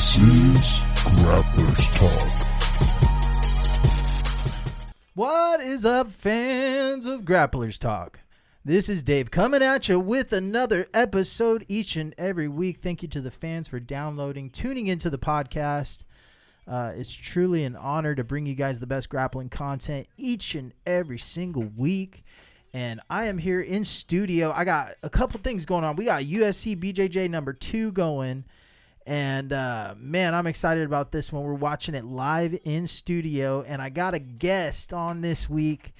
This is Grapplers Talk. What is up, fans of Grapplers Talk? This is Dave coming at you with another episode each and every week. Thank you to the fans for downloading, tuning into the podcast. It's truly an honor to bring you guys the best grappling content each and every single week. And I am here in studio. I got a couple things going on. We got UFC BJJ number 2 going. And, man, I'm excited about this one. We're watching it live in studio. And I got a guest on this week.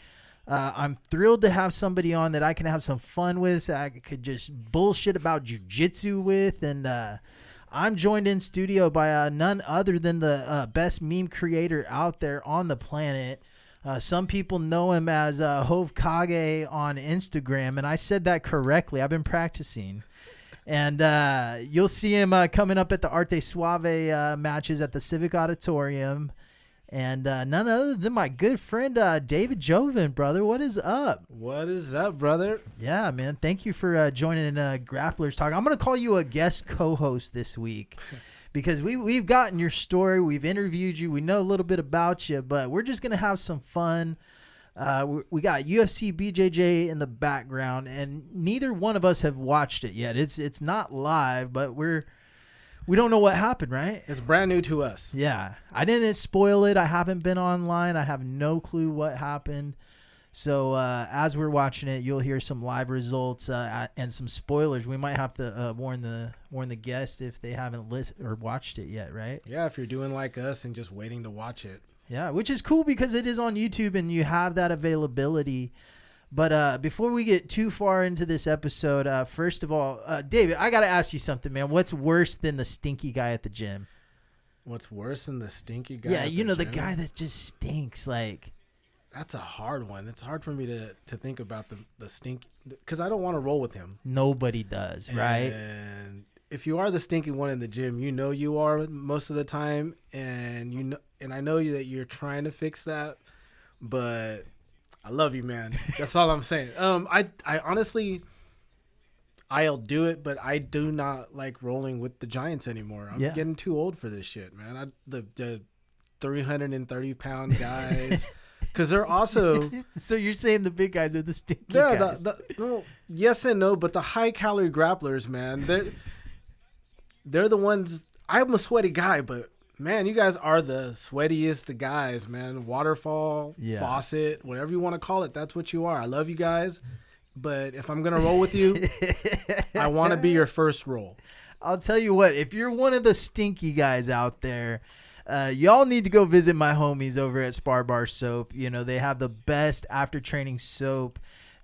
I'm thrilled to have somebody on that I can have some fun with. I could just bullshit about jiu-jitsu with. And I'm joined in studio by none other than the best meme creator out there on the planet. Some people know him as Hovkage on Instagram, and I said that correctly. I've been practicing. And you'll see him coming up at the Arte Suave matches at the Civic Auditorium. And none other than my good friend David Joven, brother. What is up? What is up, brother? Yeah, man. Thank you for joining Grapplers Talk. I'm going to call you a guest co-host this week. Because we've gotten your story, we've interviewed you, we know a little bit about you, but we're just going to have some fun. We got UFC BJJ in the background, and neither one of us have watched it yet. It's not live, but we don't know what happened, right? It's brand new to us. Yeah. I didn't spoil it. I haven't been online. I have no clue what happened. So as we're watching it, you'll hear some live results and some spoilers. We might have to warn the guest if they haven't listened or watched it yet, right? Yeah, if you're doing like us and just waiting to watch it. Yeah, which is cool because it is on YouTube and you have that availability. But before we get too far into this episode, first of all, David, I got to ask you something, man. What's worse than the stinky guy at the gym? What's worse than the stinky guy? Yeah, the the guy that just stinks, like. That's a hard one. It's hard for me to think about the stink because I don't want to roll with him. Nobody does, right? And if you are the stinky one in the gym, you know you are most of the time, and I know that you're trying to fix that. But I love you, man. That's all I'm saying. I honestly, I'll do it, but I do not like rolling with the giants anymore. I'm getting too old for this shit, man. The 330-pound guys. Because they're also... So you're saying the big guys are the stinky guys? Yeah, yes and no, but the high-calorie grapplers, man, they're the ones... I'm a sweaty guy, but, man, you guys are the sweatiest guys, man. Waterfall, faucet, whatever you want to call it, that's what you are. I love you guys, but if I'm going to roll with you, I want to be your first roll. I'll tell you what, if you're one of the stinky guys out there... y'all need to go visit my homies over at Spar Bar Soap. They have the best after training soap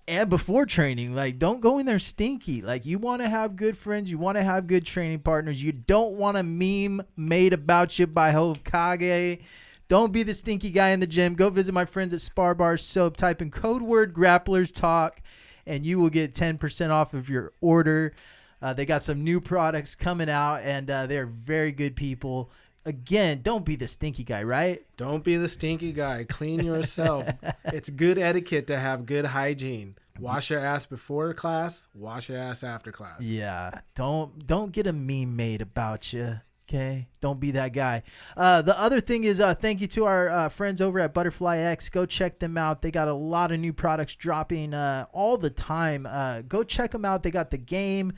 and before training. Like, don't go in there stinky. Like, you want to have good friends. You want to have good training partners. You don't want a meme made about you by Hovkage. Don't be the stinky guy in the gym. Go visit my friends at Spar Bar Soap. Type in code word Grapplers Talk and you will get 10% off of your order. They got some new products coming out and they're very good people. Again, don't be the stinky guy, right? Don't be the stinky guy. Clean yourself. It's good etiquette to have good hygiene. Wash your ass before class. Wash your ass after class. Yeah. Don't get a meme made about you. Okay? Don't be that guy. The other thing is thank you to our friends over at Butterfly X. Go check them out. They got a lot of new products dropping all the time. Go check them out. They got the game.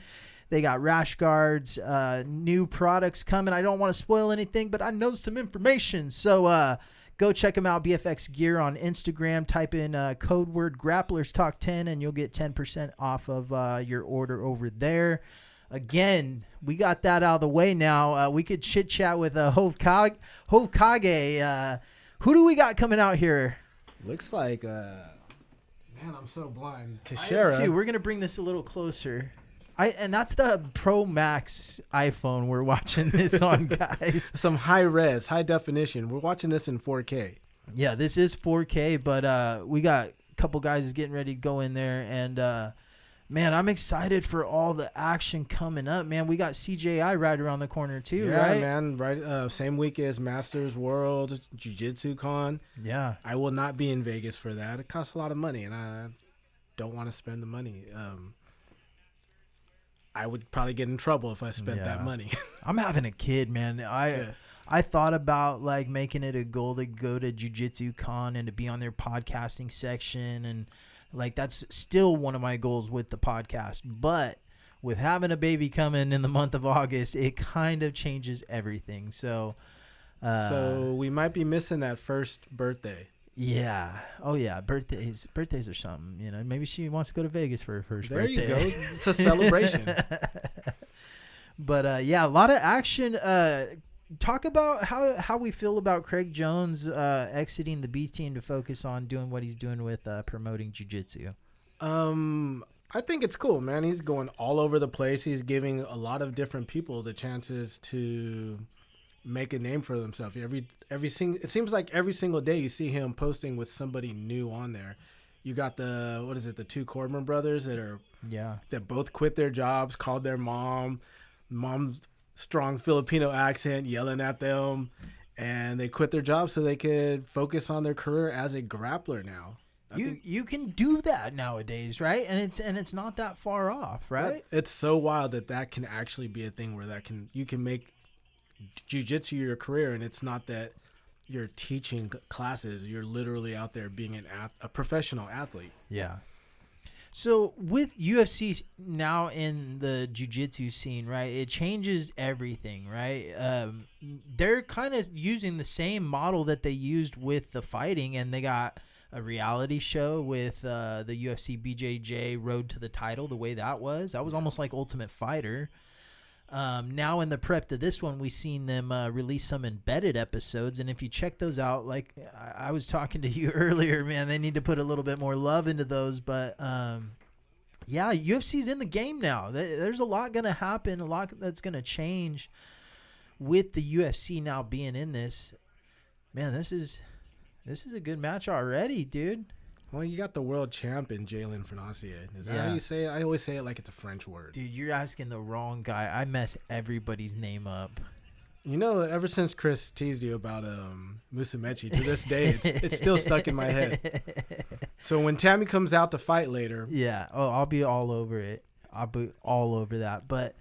They got rash guards, new products coming. I don't want to spoil anything, but I know some information. So go check them out, BFX Gear on Instagram. Type in code word Grapplers Talk 10 and you'll get 10% off of your order over there. Again, we got that out of the way now. We could chit-chat with Hovkage. Who do we got coming out here? Looks like, man, I'm so blind. Teixeira. We're going to bring this a little closer. And that's the Pro Max iPhone we're watching this on, guys. Some high res, high definition. We're watching this in 4K. Yeah, this is 4K, but we got a couple guys getting ready to go in there. And, man, I'm excited for all the action coming up, man. We got CJI right around the corner, too, right? Yeah, man. Right. Same week as Masters World Jiu-Jitsu Con. Yeah. I will not be in Vegas for that. It costs a lot of money, and I don't want to spend the money. I would probably get in trouble if I spent that money. I'm having a kid, man. I thought about like making it a goal to go to Jiu-Jitsu Con and to be on their podcasting section, and like that's still one of my goals with the podcast. But with having a baby coming in the month of August, it kind of changes everything. So we might be missing that first birthday. Yeah. Oh yeah. Birthdays are something. You know, maybe she wants to go to Vegas for her first birthday. There you go. It's a celebration. But yeah, a lot of action. Talk about how we feel about Craig Jones exiting the B team to focus on doing what he's doing with promoting jiu-jitsu. I think it's cool, man. He's going all over the place. He's giving a lot of different people the chances to make a name for themselves. It seems like every single day you see him posting with somebody new on there. You got the two Corbin brothers that both quit their jobs, called their mom's strong Filipino accent, yelling at them, and they quit their jobs so they could focus on their career as a grappler now. You can do that nowadays, right? And it's not that far off, right? It's so wild that can actually be a thing where you can make jiu-jitsu your career, and it's not that you're teaching classes. You're literally out there being a professional athlete. Yeah. So with UFC now in the jiu-jitsu scene, right, it changes everything, right? They're kind of using the same model that they used with the fighting, and they got a reality show with the UFC BJJ Road to the Title, the way that was almost like Ultimate Fighter. Now in the prep to this one, we've seen them release some embedded episodes, and if you check those out, like I was talking to you earlier, man, they need to put a little bit more love into those. But yeah, UFC's in the game now. There's a lot going to happen, a lot that's going to change with the UFC now being in this. Man, this is a good match already, dude. Well, you got the world champ in Jalen Fonacier. Is that how you say it? I always say it like it's a French word. Dude, you're asking the wrong guy. I mess everybody's name up. You know, ever since Chris teased you about Musumeci, to this day, it's still stuck in my head. So when Tammy comes out to fight later. Yeah. Oh, I'll be all over it. I'll be all over that. But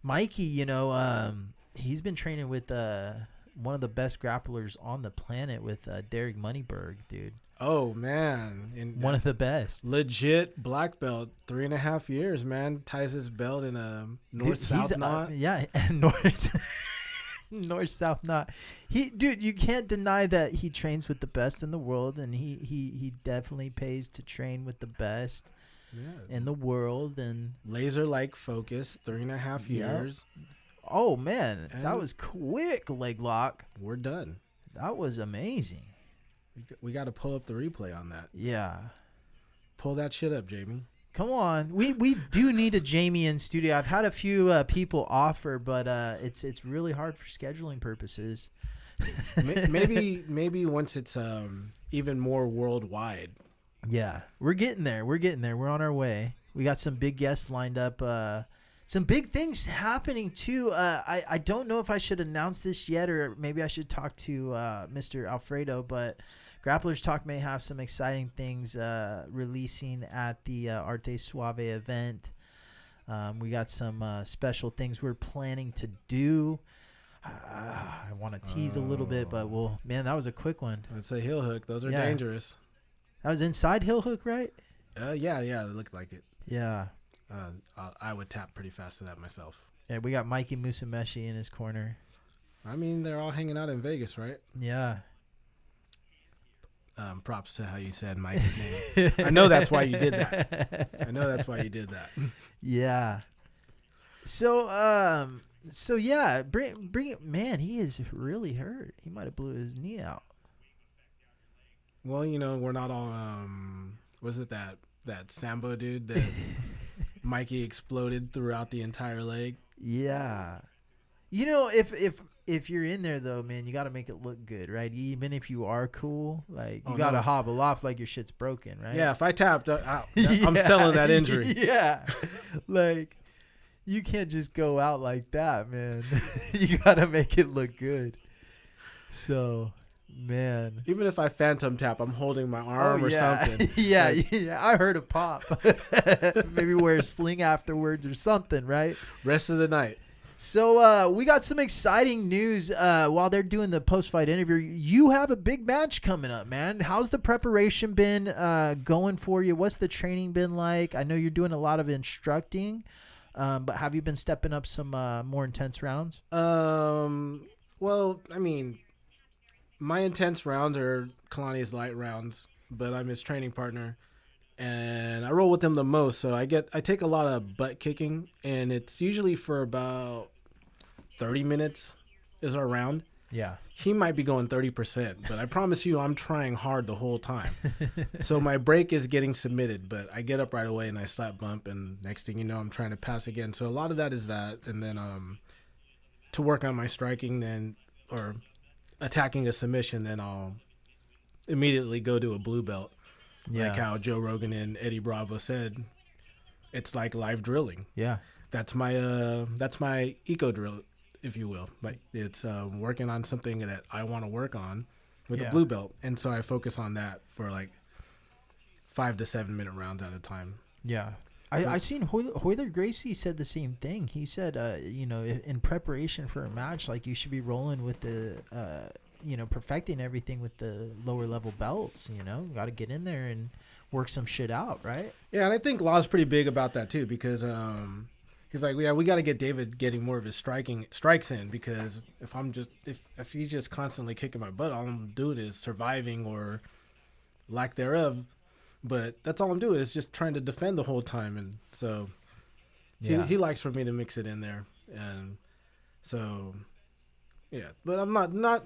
Mikey, you know, he's been training with one of the best grapplers on the planet with Derek Moneyberg, dude. Oh, man. And one of the best. Legit black belt, 3.5 years, man. Ties his belt in a north-south knot. Yeah, north-south knot. Dude, you can't deny that he trains with the best in the world, and he definitely pays to train with the best in the world. And laser-like focus, 3.5 years. Oh, man. And that was quick, leg lock. We're done. That was amazing. We got to pull up the replay on that. Yeah. Pull that shit up, Jamie. Come on. We do need a Jamie in studio. I've had a few people offer, but it's really hard for scheduling purposes. maybe once it's even more worldwide. Yeah. We're getting there. We're on our way. We got some big guests lined up. Some big things happening, too. I don't know if I should announce this yet, or maybe I should talk to Mr. Alfredo, but Grapplers Talk may have some exciting things releasing at the Arte Suave event. We got some special things we're planning to do. I want to tease a little bit, but man, that was a quick one. I'd say heel hook. Those are dangerous. That was inside heel hook, right? Yeah, it looked like it. Yeah. I would tap pretty fast to that myself. Yeah, we got Mikey Musumeci in his corner. I mean, they're all hanging out in Vegas, right? Yeah. Props to how you said Mikey's name. I know that's why you did that. Yeah. So yeah, bring it. Man, he is really hurt. He might have blew his knee out. Well, you know, we're not all. Was it that Sambo dude that Mikey exploded throughout the entire leg? Yeah. You know, if you're in there though, man, you got to make it look good, right? Even if you are cool, like you got to hobble off like your shit's broken, right? Yeah, if I tapped, I'm selling that injury. Yeah, like you can't just go out like that, man. You got to make it look good. So, Man. Even if I phantom tap, I'm holding my arm or something. Yeah, I heard a pop. Maybe wear a sling afterwards or something, right? Rest of the night. So we got some exciting news while they're doing the post-fight interview. You have a big match coming up, man. How's the preparation been going for you? What's the training been like? I know you're doing a lot of instructing, but have you been stepping up some more intense rounds? Well, I mean, my intense rounds are Kalani's light rounds, but I'm his training partner. And I roll with him the most, so I take a lot of butt kicking, and it's usually for about 30 minutes is our round. Yeah. He might be going 30%, but I promise you I'm trying hard the whole time. So my break is getting submitted, but I get up right away and I slap bump, and next thing you know, I'm trying to pass again. So a lot of that is that, and then to work on my striking then, or attacking a submission, then I'll immediately go to a blue belt. Yeah. Like how Joe Rogan and Eddie Bravo said, it's like live drilling. Yeah. That's my eco drill, if you will. Like it's working on something that I want to work on with a blue belt, and so I focus on that for like 5 to 7 minute rounds at a time. Yeah. I seen Hoyler Gracie said the same thing. He said, in preparation for a match, like you should be rolling with the perfecting everything with the lower level belts, got to get in there and work some shit out, right? Yeah, and I think Law's pretty big about that too, because he's like, yeah, we got to get David getting more of his strikes in, because if he's just constantly kicking my butt, all I'm doing is surviving or lack thereof. But that's all I'm doing is just trying to defend the whole time, and so he likes for me to mix it in there, and so yeah. But I'm not.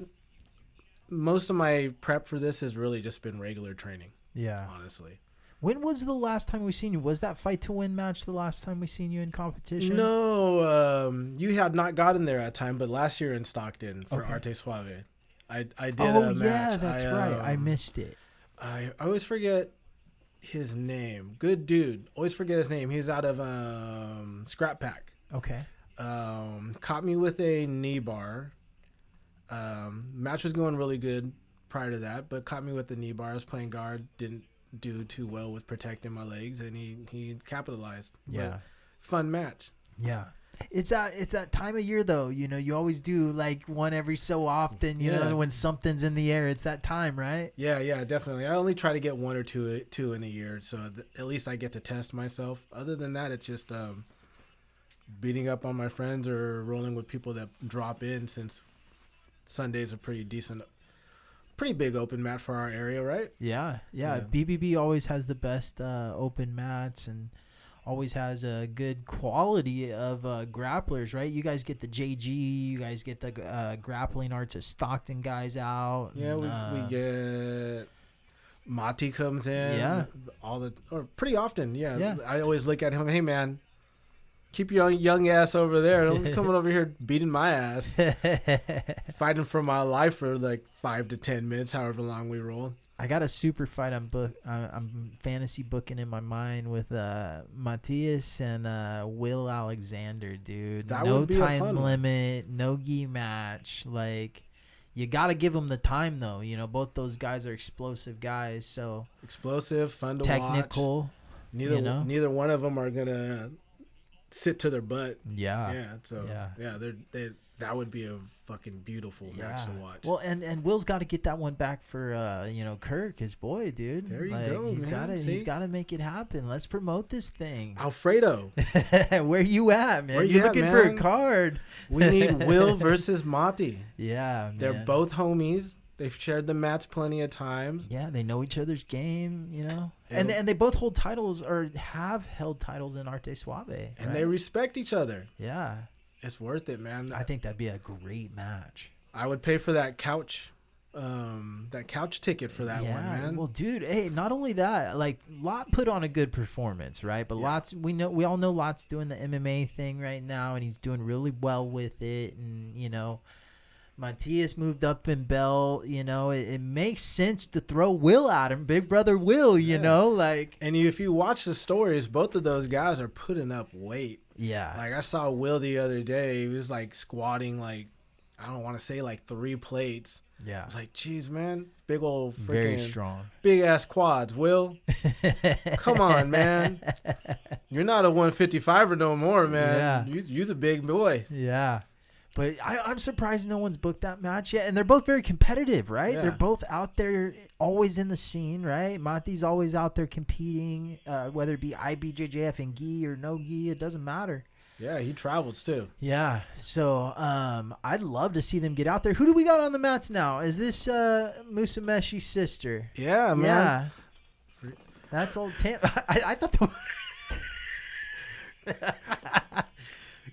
Most of my prep for this has really just been regular training. Yeah, honestly. When was the last time we seen you? Was that fight to win match the last time we seen you in competition? No, you had not gotten there at time, but last year in Stockton for Arte Suave, I did a match. Yeah, that's right. I missed it. I always forget his name. Good dude. Always forget his name. He's out of Scrap Pack. Okay. Caught me with a knee bar. Match was going really good prior to that, but caught me with the knee bar. I was playing guard, didn't do too well with protecting my legs, and he capitalized. Yeah. But fun match. Yeah. It's that time of year though, you always do like one every so often, you know, when something's in the air, it's that time, right? Yeah, definitely. I only try to get one or two in a year, so at least I get to test myself. Other than that, it's just beating up on my friends or rolling with people that drop in, since Sunday's a pretty big open mat for our area, right? Yeah. BBB always has the best open mats and always has a good quality of grapplers, right? You guys get the JG, you guys get the grappling arts of Stockton guys out. Yeah, and, we get Mati comes in. Yeah. Pretty often, yeah. I always look at him, hey man, keep your young ass over there. Don't come over here beating my ass. Fighting for my life for like 5 to 10 minutes, however long we roll. I got a super fight I'm fantasy booking in my mind with Matthias and Will Alexander, dude. That no would be a time fun limit, no gi match. Like, you got to give them the time though. Both those guys are explosive guys. So explosive, fun to technical, watch. Neither one of them are gonna sit to their butt. Yeah. So that would be a fucking beautiful match to watch. Well, and Will's got to get that one back for Kirk, his boy, dude. There you go. He's got to make it happen. Let's promote this thing. Alfredo, where you at, man? Where You're looking at, for man? a card. We need Will versus Mati. Yeah, they're man. both homies. They've shared the mats plenty of times. Yeah, they know each other's game, And they both hold titles or have held titles in Arte Suave. Right? And they respect each other. Yeah. It's worth it, man. I think that'd be a great match. I would pay for that couch ticket for that one, man. Well, dude, hey, not only that, like Lot put on a good performance, right? But Lot's, we all know Lot's doing the MMA thing right now, and he's doing really well with it. And Matthias moved up in belt. It makes sense to throw Will at him, big brother Will. And if you watch the stories, both of those guys are putting up weight. Yeah. Like I saw Will the other day. He was like squatting like I don't want to say like 3 plates. Yeah. I was like, geez, man, big old freaking Very strong. big ass quads. Will, come on, man. You're not a 155er no more, man. Yeah. You're a big boy. Yeah. But I'm surprised no one's booked that match yet. And they're both very competitive, right? Yeah. They're both out there, always in the scene, right? Mati's always out there competing, whether it be IBJJF and gi or no gi, it doesn't matter. Yeah, he travels too. Yeah. So I'd love to see them get out there. Who do we got on the mats now? Is this Musameshi's sister? Yeah, man. Yeah. That's old Tam. I thought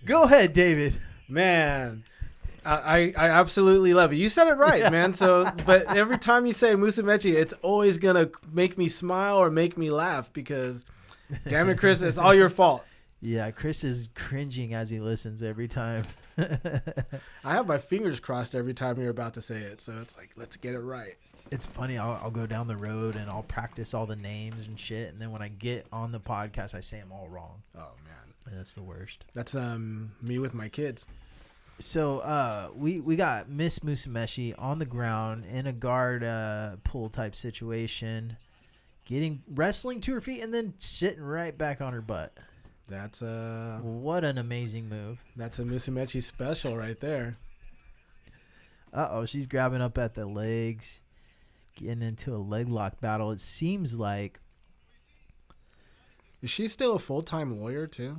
Go ahead, David. Man, I absolutely love it. You said it right, man. So, but every time you say Musamechi, it's always gonna make me smile or make me laugh because, damn it, Chris, it's all your fault. Yeah, Chris is cringing as he listens every time. I have my fingers crossed every time you're about to say it, so it's like, let's get it right. It's funny. I'll go down the road and I'll practice all the names and shit, and then when I get on the podcast, I say them all wrong. Oh man. That's the worst. That's me with my kids. So we got Miss Musameshi on the ground in a guard pull type situation, wrestling to her feet and then sitting right back on her butt. That's what an amazing move. That's a Musamechi special right there. She's grabbing up at the legs, getting into a leg lock battle. It seems like. Is she still a full-time lawyer too?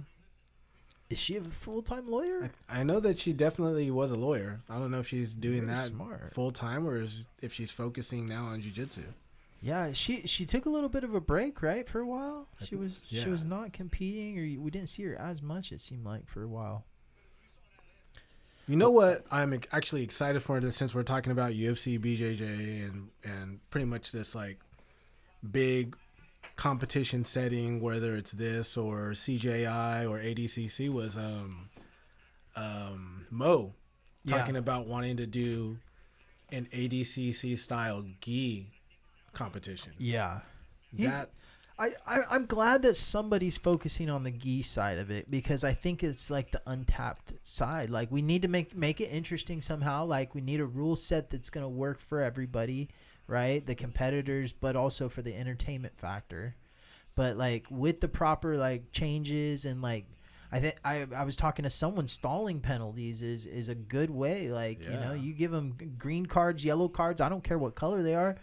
Is she a full-time lawyer? I know that she definitely was a lawyer. I don't know if she's doing Very that smart. full-time or if she's focusing now on jiu-jitsu. Yeah, she took a little bit of a break, right, for a while. She was not competing, or we didn't see her as much, it seemed like, for a while. You know what I'm actually excited for this, since we're talking about UFC, BJJ, and pretty much this like big competition setting, whether it's this or CJI or ADCC, was Mo talking about wanting to do an ADCC style gi competition. Yeah. I'm glad that somebody's focusing on the gi side of it, because I think it's like the untapped side. Like, we need to make it interesting somehow. Like, we need a rule set that's going to work for everybody, right? The competitors, but also for the entertainment factor. But like with the proper like changes and like, I was talking to someone, stalling penalties is a good way. Like, you know, you give them green cards, yellow cards. I don't care what color they are,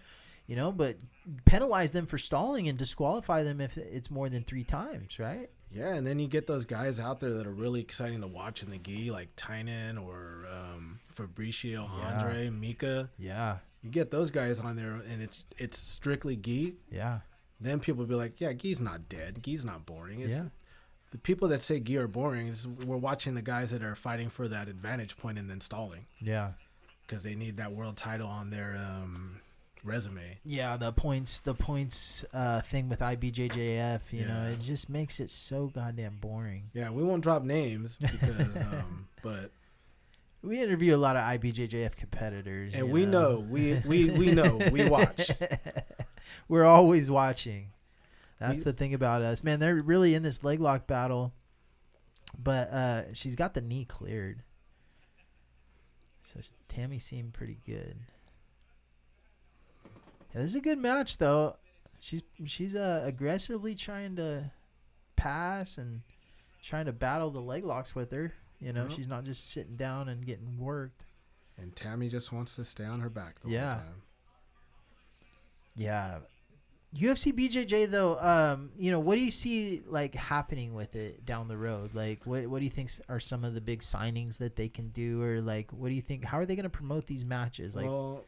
you know, but penalize them for stalling and disqualify them if it's more than 3 times, right? Yeah, and then you get those guys out there that are really exciting to watch in the gi, like Tynan or Fabricio, Andre, Mika. Yeah. You get those guys on there, and it's strictly gi. Yeah. Then people will be like, yeah, gi's not dead. Gi's not boring. Yeah. The people that say gi are boring, we're watching the guys that are fighting for that advantage point and then stalling. Yeah. Because they need that world title on their resume. Yeah, the points thing with IBJJF, you know, it just makes it so goddamn boring. Yeah, we won't drop names because, but we interview a lot of IBJJF competitors, and we know we know we watch. We're always watching. That's the thing about us, man. They're really in this leg lock battle, but she's got the knee cleared, so Tammy seemed pretty good. Yeah, this is a good match, though. She's aggressively trying to pass and trying to battle the leg locks with her. You know, she's not just sitting down and getting worked. And Tammy just wants to stay on her back the whole time. Yeah. UFC BJJ, though, you know, what do you see, like, happening with it down the road? Like, what do you think are some of the big signings that they can do? Or, like, what do you think? How are they going to promote these matches? Like, well,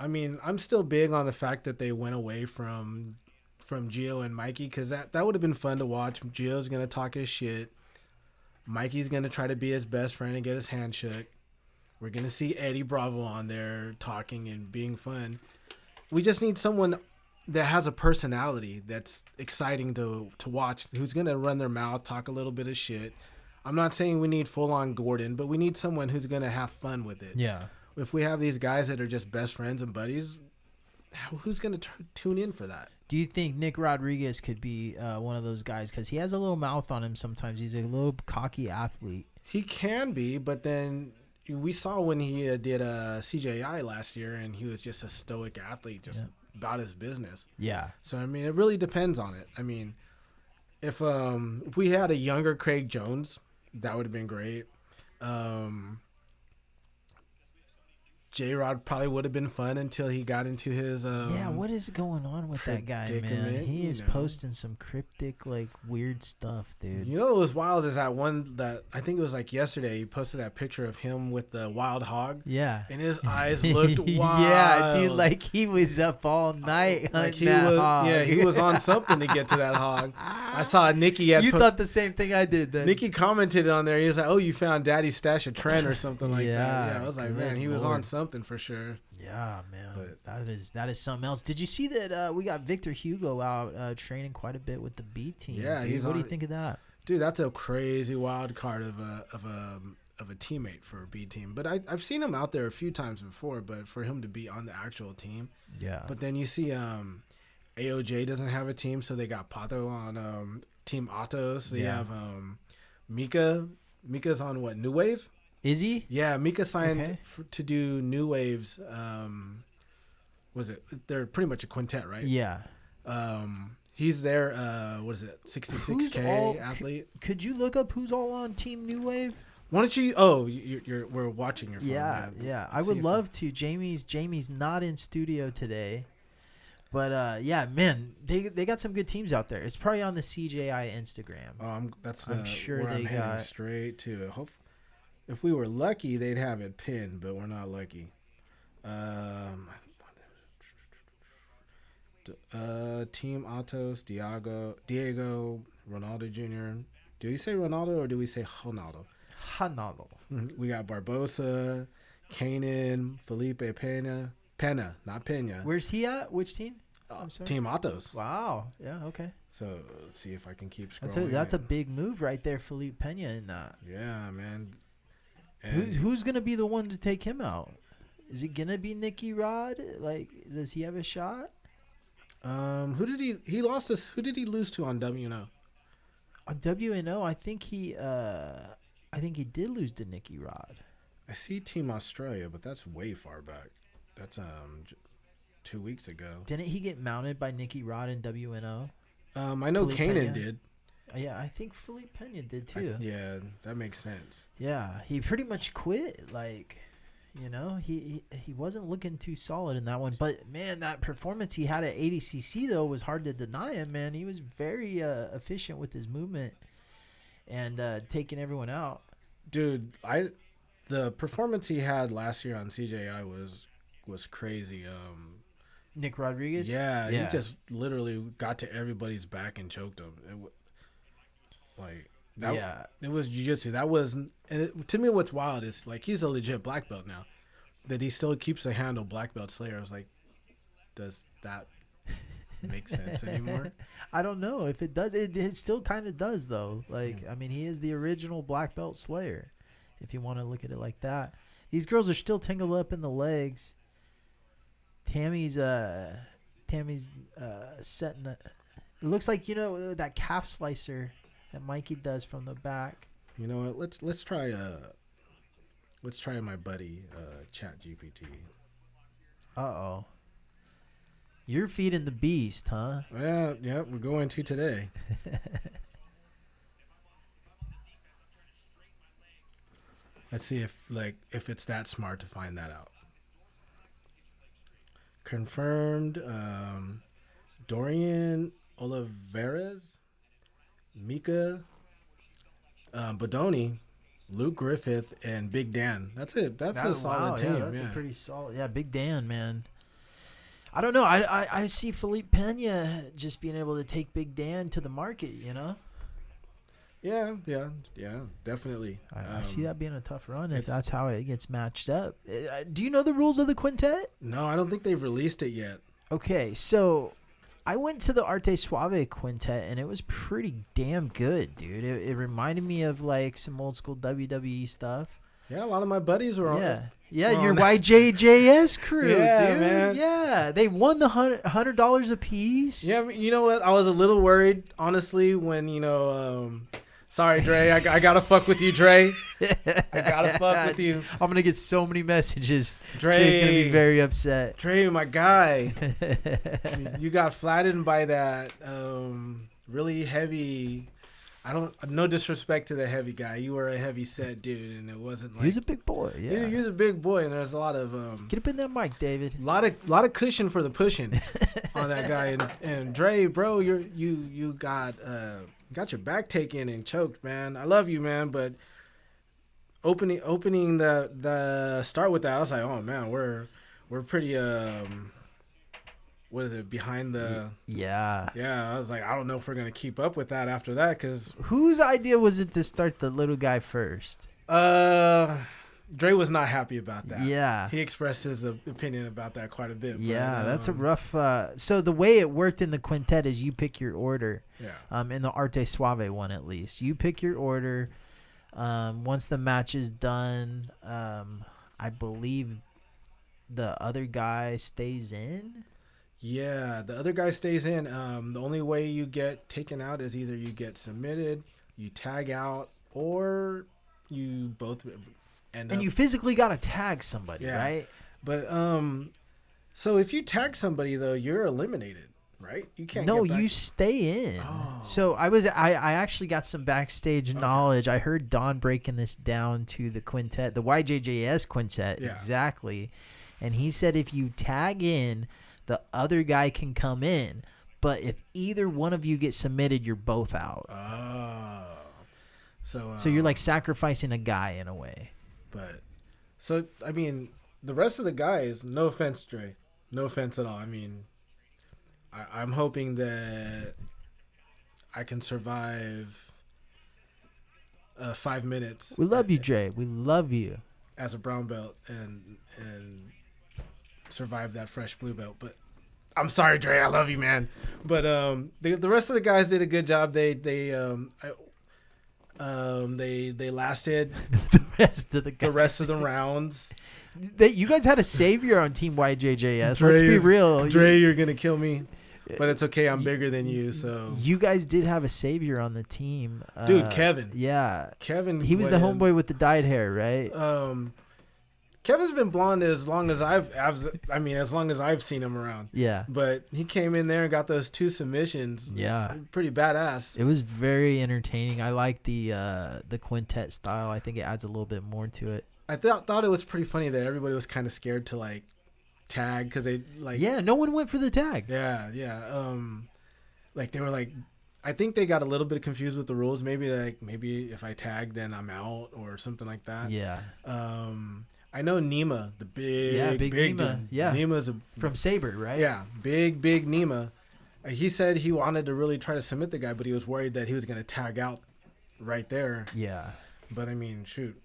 I mean, I'm still big on the fact that they went away from Gio and Mikey, because that would have been fun to watch. Gio's going to talk his shit. Mikey's going to try to be his best friend and get his hand shook. We're going to see Eddie Bravo on there talking and being fun. We just need someone that has a personality that's exciting to watch, who's going to run their mouth, talk a little bit of shit. I'm not saying we need full-on Gordon, but we need someone who's going to have fun with it. Yeah. If we have these guys that are just best friends and buddies, who's going to tune in for that? Do you think Nick Rodriguez could be one of those guys? Because he has a little mouth on him sometimes. He's a little cocky athlete. He can be, but then we saw when he did CJI last year, and he was just a stoic athlete, just about his business. Yeah. So I mean, it really depends on it. I mean, if we had a younger Craig Jones, that would have been great. J-Rod probably would have been fun until he got into his what is going on with that guy, man? predicament, He you is know. posting some cryptic, like, weird stuff, dude. You know what was wild is that one that I think it was like yesterday. He posted that picture of him with the wild hog, Yeah. and his eyes looked wild. Yeah, dude, like he was up all night like hunting that hog. he was on something to get to that hog. I saw Nikki had You thought the same thing I did then. Nikki commented on there. He was like, "Oh, you found Daddy's stash of Trent or something like that." Yeah, Yeah, I was like, good "Man, he was Lord. on something for sure." Yeah, man, But- that is something else. Did you see that we got Victor Hugo out training quite a bit with the B team? Yeah, dude? he's What do on- you think of that? Dude, that's a crazy wild card of a teammate for a B team. But I've seen him out there a few times before. But for him to be on the actual team, Yeah, but then you see AOJ doesn't have a team, so they got Pato on Team Autos. So you Yeah. have Mika. Mika's on what, New Wave? is he? Yeah, Mika signed Okay. to do New Wave's. Was it? They're pretty much a quintet, right? Yeah. He's their what is it? 66K athlete. Could you look up who's all on Team New Wave? Why don't you? Oh, we're watching your phone. Yeah. I Let's would see if love to. Jamie's not in studio today, but yeah, man, they got some good teams out there. It's probably on the CJI Instagram. I'm sure where they I'm heading got- straight to. If we were lucky, they'd have it pinned, but we're not lucky. Team Autos, Diego, Ronaldo Jr. Do we say Ronaldo or do we say Ronaldo? Hanalo. We got Barbosa, Kanan, Felipe Pena, not Pena. Where's he at? Which team? I'm sorry. Team Autos. Wow. Yeah. Okay. So let's see if I can keep scrolling. That's a big move right there, Felipe Pena in that. Yeah, man. And Who's gonna be the one to take him out? Is it gonna be Nicky Rod? Like, does he have a shot? who did he lost us? Who did he lose to on WNO? On WNO, I think he did lose to Nicky Rod. I see Team Australia, but that's way far back. That's 2 weeks ago. Didn't he get mounted by Nicky Rod in WNO? I know Felipe Kanan Pena? did. Yeah, I think Felipe Pena did too. Yeah, that makes sense. Yeah, he pretty much quit. Like, you know, he wasn't looking too solid in that one. But man, that performance he had at ADCC though was hard to deny him. Man, he was very efficient with his movement and taking everyone out. Dude, the performance he had last year on CJI was crazy. Nick Rodriguez. Yeah, he just literally got to everybody's back and choked them. It was jiu-jitsu. That was, and to me, what's wild is like he's a legit black belt now. That he still keeps a handle black belt slayer. I was like, does that make sense anymore? I don't know if it does. It still kind of does though. Like, I mean, he is the original black belt slayer, if you want to look at it like that. These girls are still tangled up in the legs. Tammy's setting it. It looks like, you know, that calf slicer that Mikey does from the back. You know what? Let's try my buddy Chat GPT. Uh-oh. You're feeding the beast, huh? Yeah, we're going to today. Let's see if it's that smart to find that out. Confirmed. Dorian Oliveras, Mika, Bodoni, Luke Griffith, and Big Dan. That's it. That's a solid team. Yeah, that's a pretty solid. Yeah, Big Dan, man. I don't know. I see Felipe Pena just being able to take Big Dan to the market, you know? Yeah, definitely. I see that being a tough run if that's how it gets matched up. Do you know the rules of the quintet? No, I don't think they've released it yet. Okay, so I went to the Arte Suave quintet, and it was pretty damn good, dude. It reminded me of, like, some old school WWE stuff. Yeah, a lot of my buddies were on it. Yeah, your YJJS crew, Yeah, dude. man. Yeah, they won the $100 a piece. Yeah, you know what? I was a little worried, honestly, when, Sorry, Dre. I gotta fuck with you, Dre. I gotta fuck with you. I'm gonna get so many messages. Dre's Dre's gonna be very upset. Dre, my guy. You got flattened by that really heavy. No disrespect to the heavy guy. You were a heavy set dude, and it wasn't like He was a big boy. Yeah, he was a big boy, and there's a lot of get up in that mic, David. lot of cushion for the pushing on that guy. And Dre, bro, you got your back taken and choked, man. I love you, man, but opening the start with that, I was like, oh man, we're pretty what is it, behind the Yeah. I was like, I don't know if we're gonna keep up with that after that, because Whose idea was it to start the little guy first? Dre was not happy about that. Yeah. He expressed his opinion about that quite a bit. Yeah, but, that's a rough. So the way it worked in the quintet is you pick your order. Yeah. In the Arte Suave one, at least, you pick your order. Once the match is done, I believe the other guy stays in. Yeah, the other guy stays in. The only way you get taken out is either you get submitted, you tag out, or you both end up. And you physically got to tag somebody, Yeah. right? But so if you tag somebody though, you're eliminated, right? You can't. No, get back. you stay in. Oh. So I actually got some backstage knowledge. I heard Don breaking this down to the quintet, the YJJS quintet, Yeah. exactly. And he said if you tag in, the other guy can come in. But if either one of you get submitted, you're both out. Oh. So you're like sacrificing a guy in a way. But so I mean, the rest of the guys, no offense, Dre, no offense at all. I mean, I'm hoping that I can survive 5 minutes. We love you, Dre. We love you. As a brown belt and survive that fresh blue belt. But I'm sorry, Dre. I love you, man. But the rest of the guys did a good job. They lasted The rest of the rounds. You guys had a savior on Team YJJS. Dre Let's be real. Dre, you're gonna kill me, but it's okay. I'm bigger than you, so You guys did have a savior on the team, dude. Kevin, Yeah, Kevin, he was the went in. homeboy with the dyed hair, right? Kevin's been blonde as long as I've seen him around. Yeah, But he came in there and got those 2 submissions. yeah. Pretty badass. It was very entertaining. I like the quintet style. I think it adds a little bit more to it. I thought it was pretty funny that everybody was kind of scared to like tag because they like Yeah, no one went for the tag. yeah. Like they were like, I think they got a little bit confused with the rules. Maybe if I tag then I'm out or something like that. Yeah, I know Nima, the big Nima. dude. Yeah, Nima's from Saber, right? yeah, big Nima. He said he wanted to really try to submit the guy, but he was worried that he was going to tag out right there. Yeah. But I mean, shoot,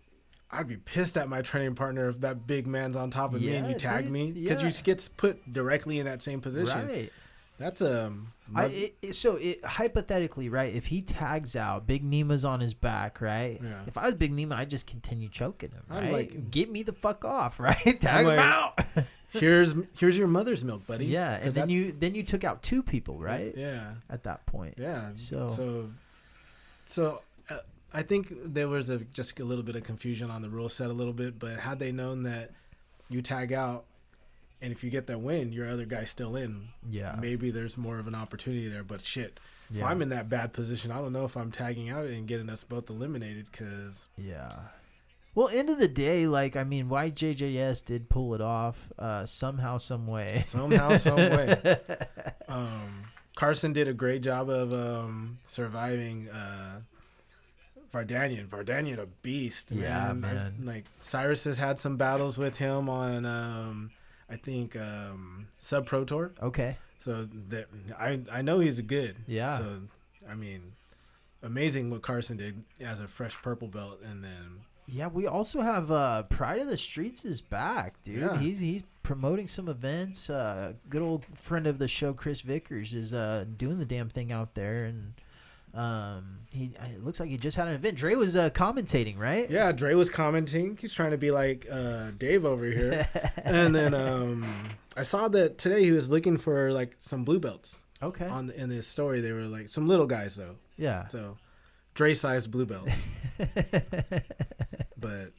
I'd be pissed at my training partner if that big man's on top of me and you tag dude, me because you get put directly in that same position. Right. That's So hypothetically, right? If he tags out, Big Nima's on his back, right? Yeah. If I was Big Nima, I'd just continue choking him, I'm right? like- Get me the fuck off, right? Tag like, him out. here's your mother's milk, buddy. Yeah, and 'Cause then you took out 2 people, right? Yeah. At that point. Yeah. So I think there was just a little bit of confusion on the rule set a little bit, but had they known that you tag out and if you get that win, your other guy's still in, Yeah. maybe there's more of an opportunity there. But shit, if Yeah. I'm in that bad position, I don't know if I'm tagging out and getting us both eliminated because Yeah. Well, end of the day, like, I mean, YJJS did pull it off somehow, some way. somehow, some way. Carson did a great job of surviving Vardanian, a beast. Yeah, man. man. Like Cyrus has had some battles with him on, I think, Sub Pro Tour. Okay. So that I know he's a good. Yeah. So I mean, amazing what Carson did as a fresh purple belt, and then Yeah, we also have Pride of the Streets is back, dude. Yeah. He's promoting some events. Good old friend of the show, Chris Vickers, is doing the damn thing out there, and it looks like he just had an event. Dre was commentating, right? yeah, Dre was commenting. He's trying to be like Dave over here, and then I saw that today he was looking for like some blue belts Okay. in his story. They were like some little guys though. Yeah. So Dre-sized blue belts. But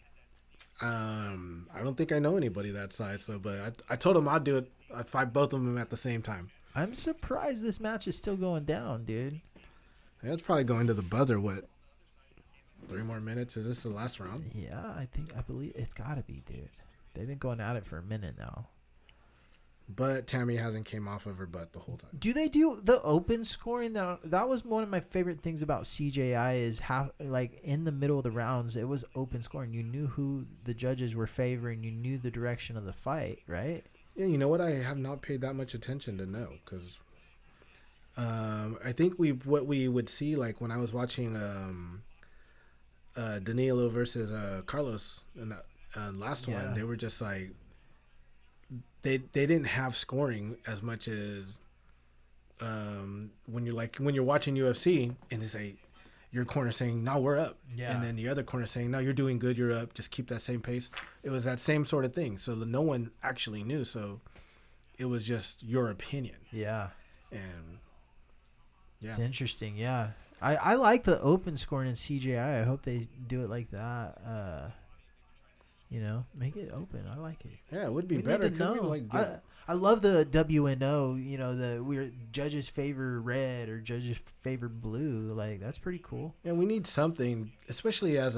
I don't think I know anybody that size. So, but I told him I'd do it. I'd fight both of them at the same time. I'm surprised this match is still going down, dude. Yeah, it's probably going to the buzzer. What? 3 more minutes? Is this the last round? Yeah, I believe it's got to be, dude. They've been going at it for a minute now. But Tammy hasn't came off of her butt the whole time. Do they do the open scoring? That was one of my favorite things about CJI is how, like, in the middle of the rounds, it was open scoring. You knew who the judges were favoring. You knew the direction of the fight, right? Yeah, you know what? I have not paid that much attention to know because I think what we would see, like when I was watching Danilo versus Carlos in that last one, they were just like they didn't have scoring as much as when you're watching UFC and they say your corner saying no, we're up, and then the other corner saying no, you're doing good, you're up, just keep that same pace. It was that same sort of thing. So no one actually knew. So it was just your opinion. Yeah, and it's interesting. Yeah. I like the open scoring in CJI. I hope they do it like that. Make it open. I like it. Yeah, it would be better. I love the WNO. We're judges favor red or judges favor blue. Like that's pretty cool. Yeah, we need something, especially as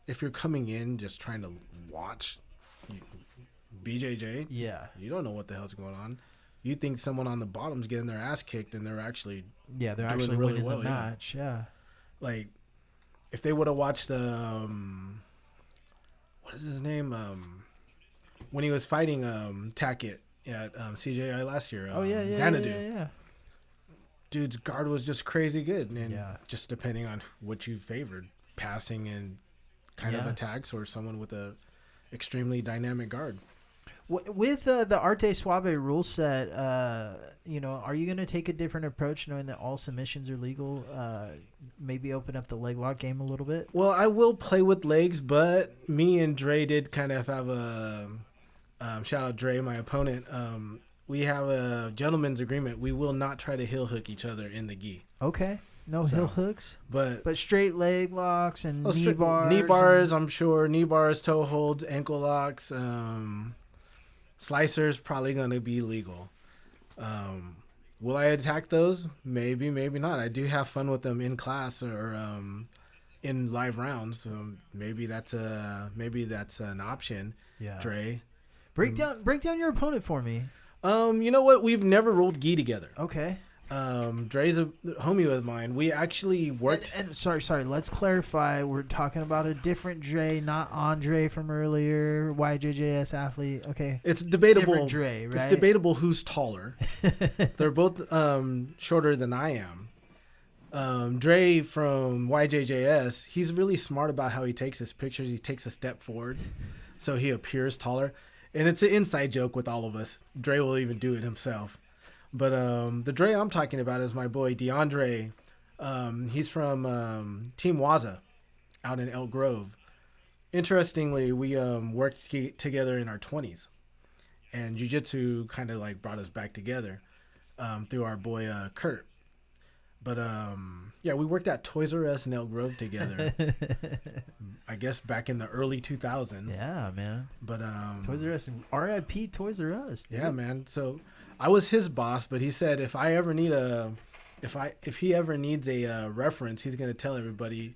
if you're coming in just trying to watch BJJ. Yeah, you don't know what the hell's going on. You think someone on the bottom's getting their ass kicked, and they're actually doing really winning well, the match. Yeah. Like if they would have watched what is his name? When he was fighting Tackett at CJI last year. Xanadu. Yeah. Dude's guard was just crazy good, and just depending on what you favored, passing and kind of attacks, or someone with a extremely dynamic guard. With the Arte Suave rule set, are you going to take a different approach knowing that all submissions are legal? Maybe open up the leg lock game a little bit? Well, I will play with legs, but me and Dre did kind of have a shout out Dre, my opponent. We have a gentleman's agreement. We will not try to heel hook each other in the gi. Okay. No heel hooks? But straight leg locks and knee bars? Knee bars, I'm sure. Knee bars, toe holds, ankle locks. Slicers probably going to be legal. Will I attack those? Maybe, maybe not. I do have fun with them in class or in live rounds. So maybe that's an option. Yeah. Dre, break down your opponent for me. You know what? We've never rolled gi together. Okay. Dre's a homie of mine. We actually worked. And sorry. Let's clarify. We're talking about a different Dre, not Andre from earlier. YJJS athlete. Okay. It's debatable. Different Dre, right? It's debatable who's taller. They're both shorter than I am. Dre from YJJS, he's really smart about how he takes his pictures. He takes a step forward, so he appears taller. And it's an inside joke with all of us. Dre will even do it himself. But the Dre I'm talking about is my boy DeAndre. He's from Team Waza out in Elk Grove. Interestingly, we worked together in our 20s. And jiu-jitsu kind of like brought us back together through our boy Kurt. But we worked at Toys R Us in Elk Grove together. I guess back in the early 2000s. Yeah, man. But Toys R Us, RIP Toys R Us. Dude. Yeah, man. So I was his boss, but he said if he ever needs a reference, he's gonna tell everybody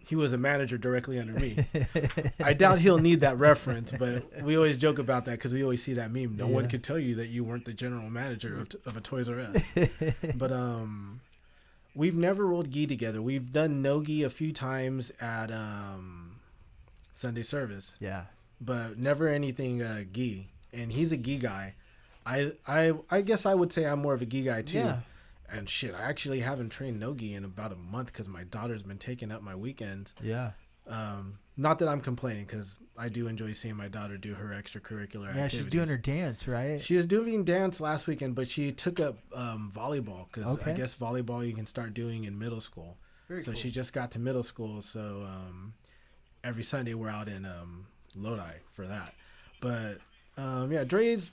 he was a manager directly under me. I doubt he'll need that reference, but we always joke about that because we always see that meme. No one could tell you that you weren't the general manager of a Toys R Us. But we've never rolled gi together. We've done no gi a few times at Sunday service. Yeah, but never anything gi. And he's a gi guy. I guess I would say I'm more of a gi guy too. Yeah. And shit, I actually haven't trained no gi in about a month because my daughter's been taking up my weekends. Yeah. Not that I'm complaining because I do enjoy seeing my daughter do her extracurricular activities. Yeah, she's doing her dance, right? She was doing dance last weekend, but she took up volleyball because I guess volleyball you can start doing in middle school. Very cool. She just got to middle school, so every Sunday we're out in Lodi for that. But Dre's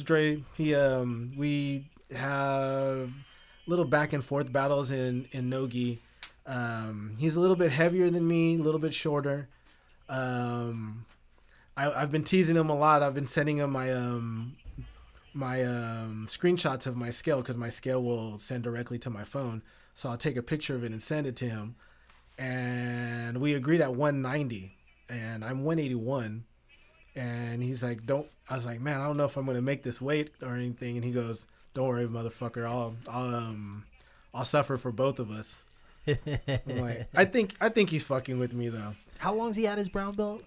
Dre. We have little back and forth battles in Nogi. He's a little bit heavier than me, a little bit shorter. I've been teasing him a lot. I've been sending him my screenshots of my scale because my scale will send directly to my phone. So I'll take a picture of it and send it to him. And we agreed at 190, and I'm 181. And he's like, I was like, man, I don't know if I'm going to make this weight or anything. And he goes, don't worry, motherfucker. I'll suffer for both of us. I'm like, I think he's fucking with me though. How long's he had his brown belt?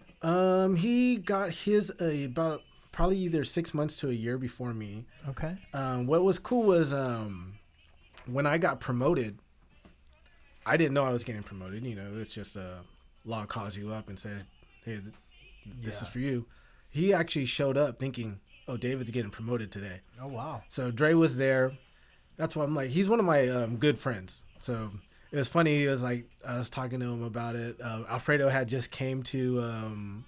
He got his about probably either 6 months to a year before me. Okay. What was cool was when I got promoted, I didn't know I was getting promoted. You know, it's just law calls you up and said, hey, this is for you. He actually showed up thinking, oh, David's getting promoted today. Oh, wow. So Dre was there. That's why I'm like, he's one of my good friends. So it was funny. He was like, I was talking to him about it. Alfredo had just came to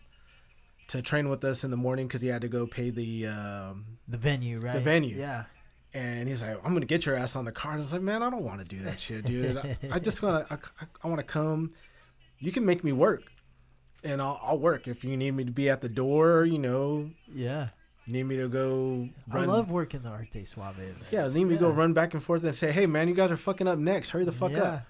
train with us in the morning because he had to go pay the venue, right? The venue. Yeah. And he's like, I'm going to get your ass on the car. And I was like, man, I don't want to do that shit, dude. I just want to, I want to come. You can make me work. And I'll work if you need me to be at the door, you know. Yeah. Need me to go run. I love working the Arte Suave events. Yeah, need me to go run back and forth and say, hey, man, you guys are fucking up next. Hurry the fuck up.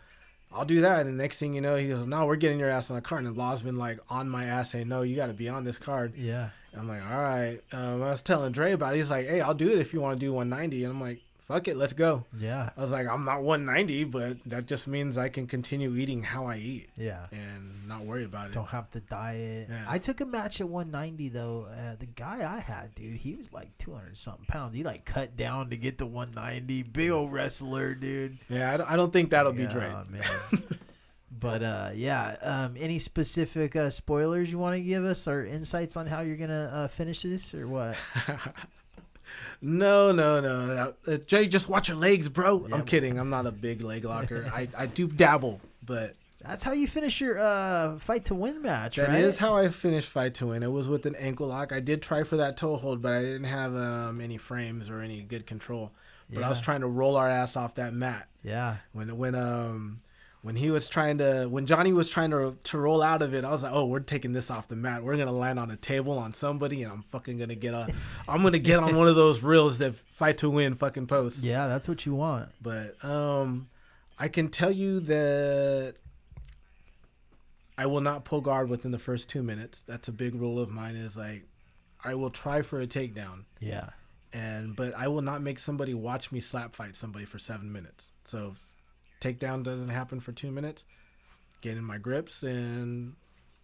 I'll do that. And next thing you know, he goes, no, we're getting your ass on a card. And Law's been like on my ass saying, no, you got to be on this card. Yeah. And I'm like, all right. I was telling Dre about it. He's like, hey, I'll do it if you want to do 190. And I'm like, fuck it, let's go. Yeah. I was like, I'm not 190, but that just means I can continue eating how I eat. Yeah. And not worry about it. Don't have to diet. Yeah. I took a match at 190 though. The guy I had, dude, he was like 200 something pounds. He like cut down to get to 190. Big old wrestler, dude. Yeah, I don't think that'll be Dre. Man. But any specific spoilers you want to give us or insights on how you're gonna finish this or what? No. Jay, just watch your legs, bro. Yeah, I'm kidding. I'm not a big leg locker. I do dabble, but that's how you finish your fight to win match, that right? That is how I finished fight to win. It was with an ankle lock. I did try for that toe hold, but I didn't have any frames or any good control. But I was trying to roll our ass off that mat. Yeah. When Johnny was trying to roll out of it, I was like, oh, we're taking this off the mat. We're gonna land on a table on somebody, and I'm gonna get on one of those reels that fight to win fucking posts. Yeah, that's what you want. But I can tell you that I will not pull guard within the first 2 minutes. That's a big rule of mine. Is like, I will try for a takedown. Yeah. But I will not make somebody watch me slap fight somebody for 7 minutes. So if takedown doesn't happen for 2 minutes, getting my grips and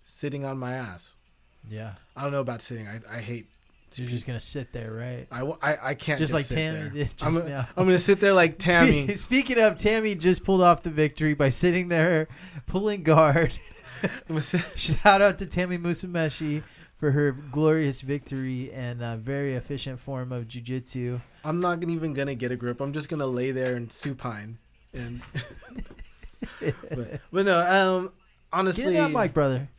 sitting on my ass. Yeah. I don't know about sitting. I hate. You're just gonna sit there, right? I can't just like sit Tammy there. did just now. I'm gonna sit there like Tammy. Speaking of, Tammy just pulled off the victory by sitting there, pulling guard. Shout out to Tammy Musameshi for her glorious victory and very efficient form of jiu-jitsu. I'm not even gonna get a grip. I'm just gonna lay there and supine. And but no, honestly, get that mic, brother.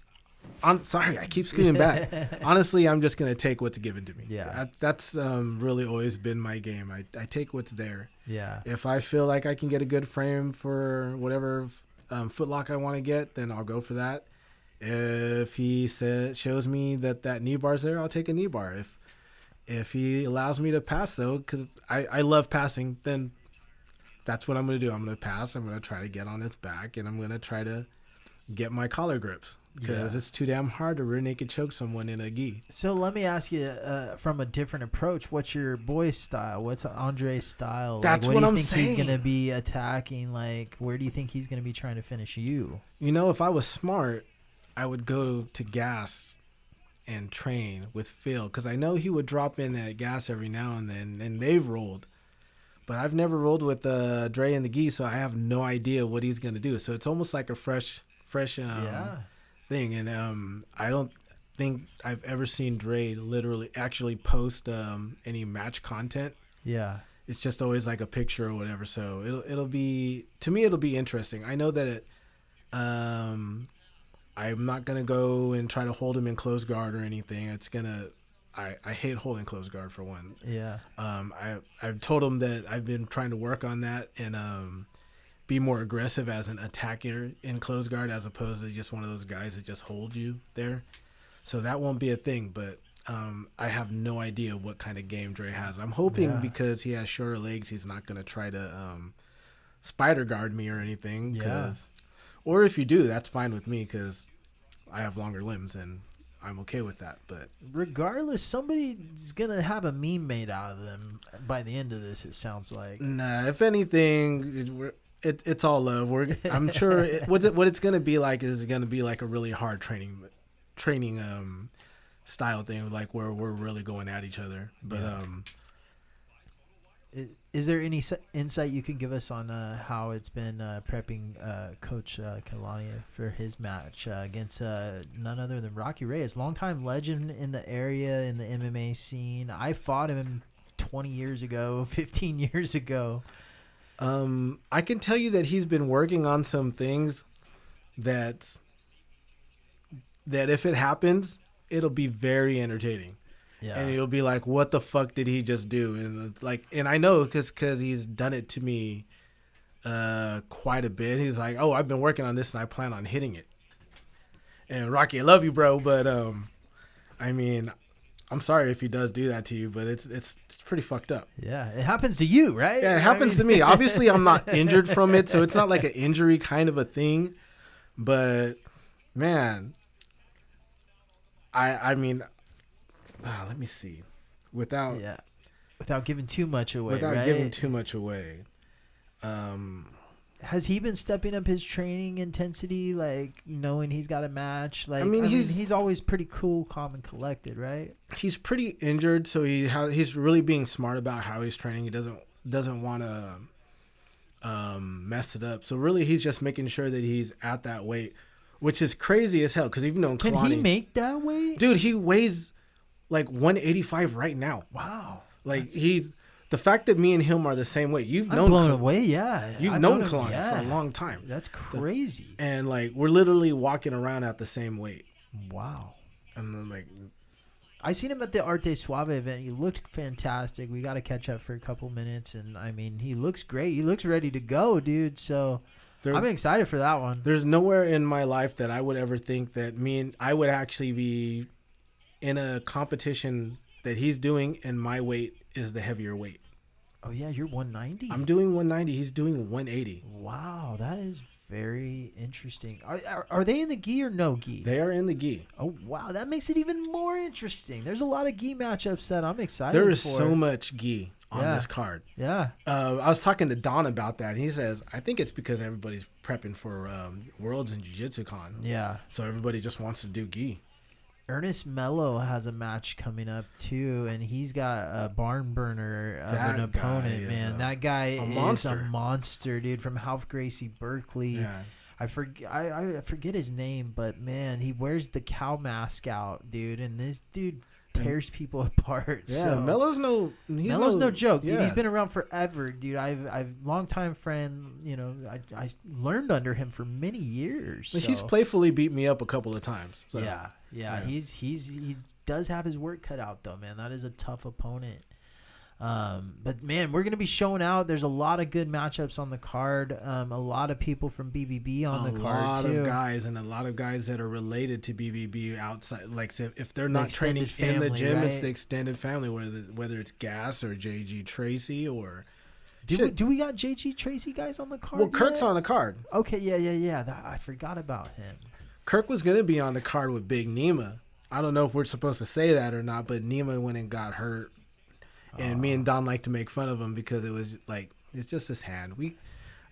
Sorry, I keep scooting back. Honestly, I'm just gonna take what's given to me. Yeah, that's really always been my game. I take what's there. Yeah. If I feel like I can get a good frame for whatever footlock I want to get, then I'll go for that. If he shows me that knee bar's there, I'll take a knee bar. If he allows me to pass though, because I love passing, then that's what I'm going to do. I'm going to pass. I'm going to try to get on its back, and I'm going to try to get my collar grips because it's too damn hard to rear naked choke someone in a gi. So let me ask you from a different approach, what's your boy's style? What's Andre's style? That's what what do you I'm think saying. He's going to be attacking? Like, where do you think he's going to be trying to finish you? You know, if I was smart, I would go to gas and train with Phil because I know he would drop in at gas every now and then, and they've rolled. But I've never rolled with Dre and the Gi, so I have no idea what he's going to do. So it's almost like a fresh thing. And I don't think I've ever seen Dre literally actually post any match content. Yeah. It's just always like a picture or whatever. So it'll be, to me, it'll be interesting. I know that I'm not going to go and try to hold him in close guard or anything. I hate holding close guard for one. Yeah. I've told him that I've been trying to work on that and be more aggressive as an attacker in close guard as opposed to just one of those guys that just hold you there. So that won't be a thing, but I have no idea what kind of game Dre has. I'm hoping because he has shorter legs, he's not going to try to spider guard me or anything. Yeah. Or if you do, that's fine with me because I have longer limbs and I'm okay with that. But regardless, somebody's going to have a meme made out of them by the end of this, it sounds like. Nah, if anything, it's all love. I'm sure what it's going to be like is going to be like a really hard training style thing, like where we're really going at each other. But is there any insight you can give us on how it's been prepping Coach Kalani for his match against none other than Rocky Reyes, longtime legend in the area, in the MMA scene? I fought him 20 years ago, 15 years ago. I can tell you that he's been working on some things that if it happens, it'll be very entertaining. Yeah. And you'll be like, what the fuck did he just do? And I know because he's done it to me quite a bit. He's like, oh, I've been working on this and I plan on hitting it. And Rocky, I love you, bro, but I mean, I'm sorry if he does do that to you, but it's pretty fucked up. Yeah, it happens to you, right? Yeah, it happens to me. Obviously, I'm not injured from it, so it's not like an injury kind of a thing. But man, I mean, let me see. Without giving too much away. Without giving too much away. Has he been stepping up his training intensity, like knowing he's got a match? Like, I mean, he's always pretty cool, calm, and collected, right? He's pretty injured, so he's really being smart about how he's training. He doesn't want to mess it up. So really, he's just making sure that he's at that weight, which is crazy as hell. Because even though can he make that weight, dude, he weighs like 185 right now. Wow, like the fact that me and him are the same weight, I'm blown away. Yeah, you've known Kalani for a long time. That's crazy. And like we're literally walking around at the same weight. Wow. And then like, I seen him at the Arte Suave event. He looked fantastic. We got to catch up for a couple minutes, and I mean, he looks great. He looks ready to go, dude. So I'm excited for that one. There's nowhere in my life that I would ever think that I would actually be in a competition that he's doing, and my weight is the heavier weight. Oh yeah, you're 190. I'm doing 190. He's doing 180. Wow, that is very interesting. Are they in the gi or no gi? They are in the gi. Oh wow, that makes it even more interesting. There's a lot of gi matchups that I'm excited for. There is so much gi on this card. Yeah. I was talking to Don about that. He says, I think it's because everybody's prepping for Worlds and Jiu-Jitsu Con. Yeah. So everybody just wants to do gi. Ernest Mello has a match coming up too, and he's got a barn burner of an opponent. Man, that guy is a monster, dude. From Half Gracie Berkeley. Yeah. I forget his name, but man, he wears the cow mask out, dude, and this dude tears people apart. Yeah, so, Mello's no joke, dude. He's been around forever, dude. I've longtime friend. You know, I learned under him for many years. So. He's playfully beat me up a couple of times. So. Yeah. He does have his work cut out though, man. That is a tough opponent. But man, we're gonna be showing out. There's a lot of good matchups on the card. A lot of people from BBB on the card too. A lot of guys and a lot of guys that are related to BBB outside. Like if they're not training in the gym, right? It's the extended family. Whether it's Gas or JG Tracy or. Do we got JG Tracy guys on the card? Well, Kirk's on the card. Okay, yeah. I forgot about him. Kirk was gonna be on the card with Big Nima. I don't know if we're supposed to say that or not, but Nima went and got hurt. And me and Don like to make fun of him because it was like, it's just his hand.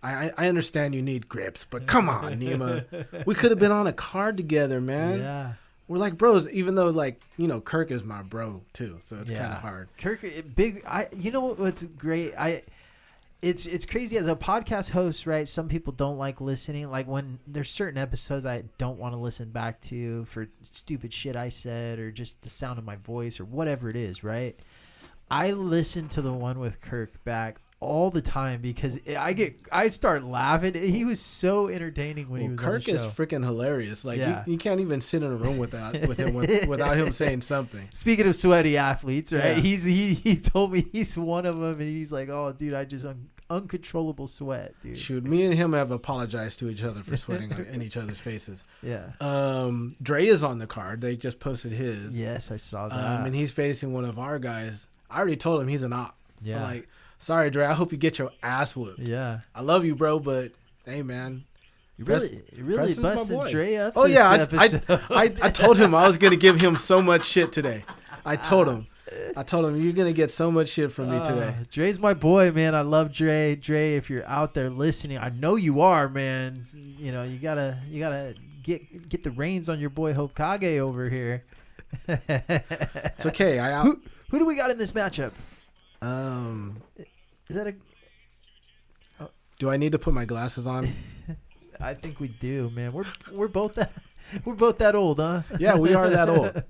I understand you need grips, but come on, Nima. We could have been on a card together, man. Yeah. We're like bros, even though like, you know, Kirk is my bro too. So it's kind of hard. Kirk, you know what's great? It's crazy as a podcast host, right? Some people don't like listening. Like when there's certain episodes I don't want to listen back to for stupid shit I said or just the sound of my voice or whatever it is, right? I listen to the one with Kirk back all the time because I start laughing. He was so entertaining when he was Kirk on the show. is freaking hilarious. Like Yeah. you can't even sit in a room with him without him saying something. Speaking of sweaty athletes, right? Yeah. He told me he's one of them, and he's like, "Oh, dude, I just uncontrollable sweat, dude." Shoot, me and him have apologized to each other for sweating in each other's faces. Yeah. Dre is on the card. They just posted his. Yes, I saw that. And he's facing one of our guys. I already told him he's an op. Yeah. I'm like, sorry, Dre. I hope you get your ass whooped. Yeah. I love you, bro, but hey, man. You really Preston's my busted boy. Dre up. Oh this yeah, episode. I told him I was gonna give him so much shit today. I told him you're gonna get so much shit from me today. Dre's my boy, man. I love Dre. Dre, if you're out there listening, I know you are, man. You know, you gotta get the reins on your boy Hokage over here. It's okay. Who do we got in this matchup? Is that a? Do I need to put my glasses on? I think we do, man. We're both that old, huh? Yeah, we are that old.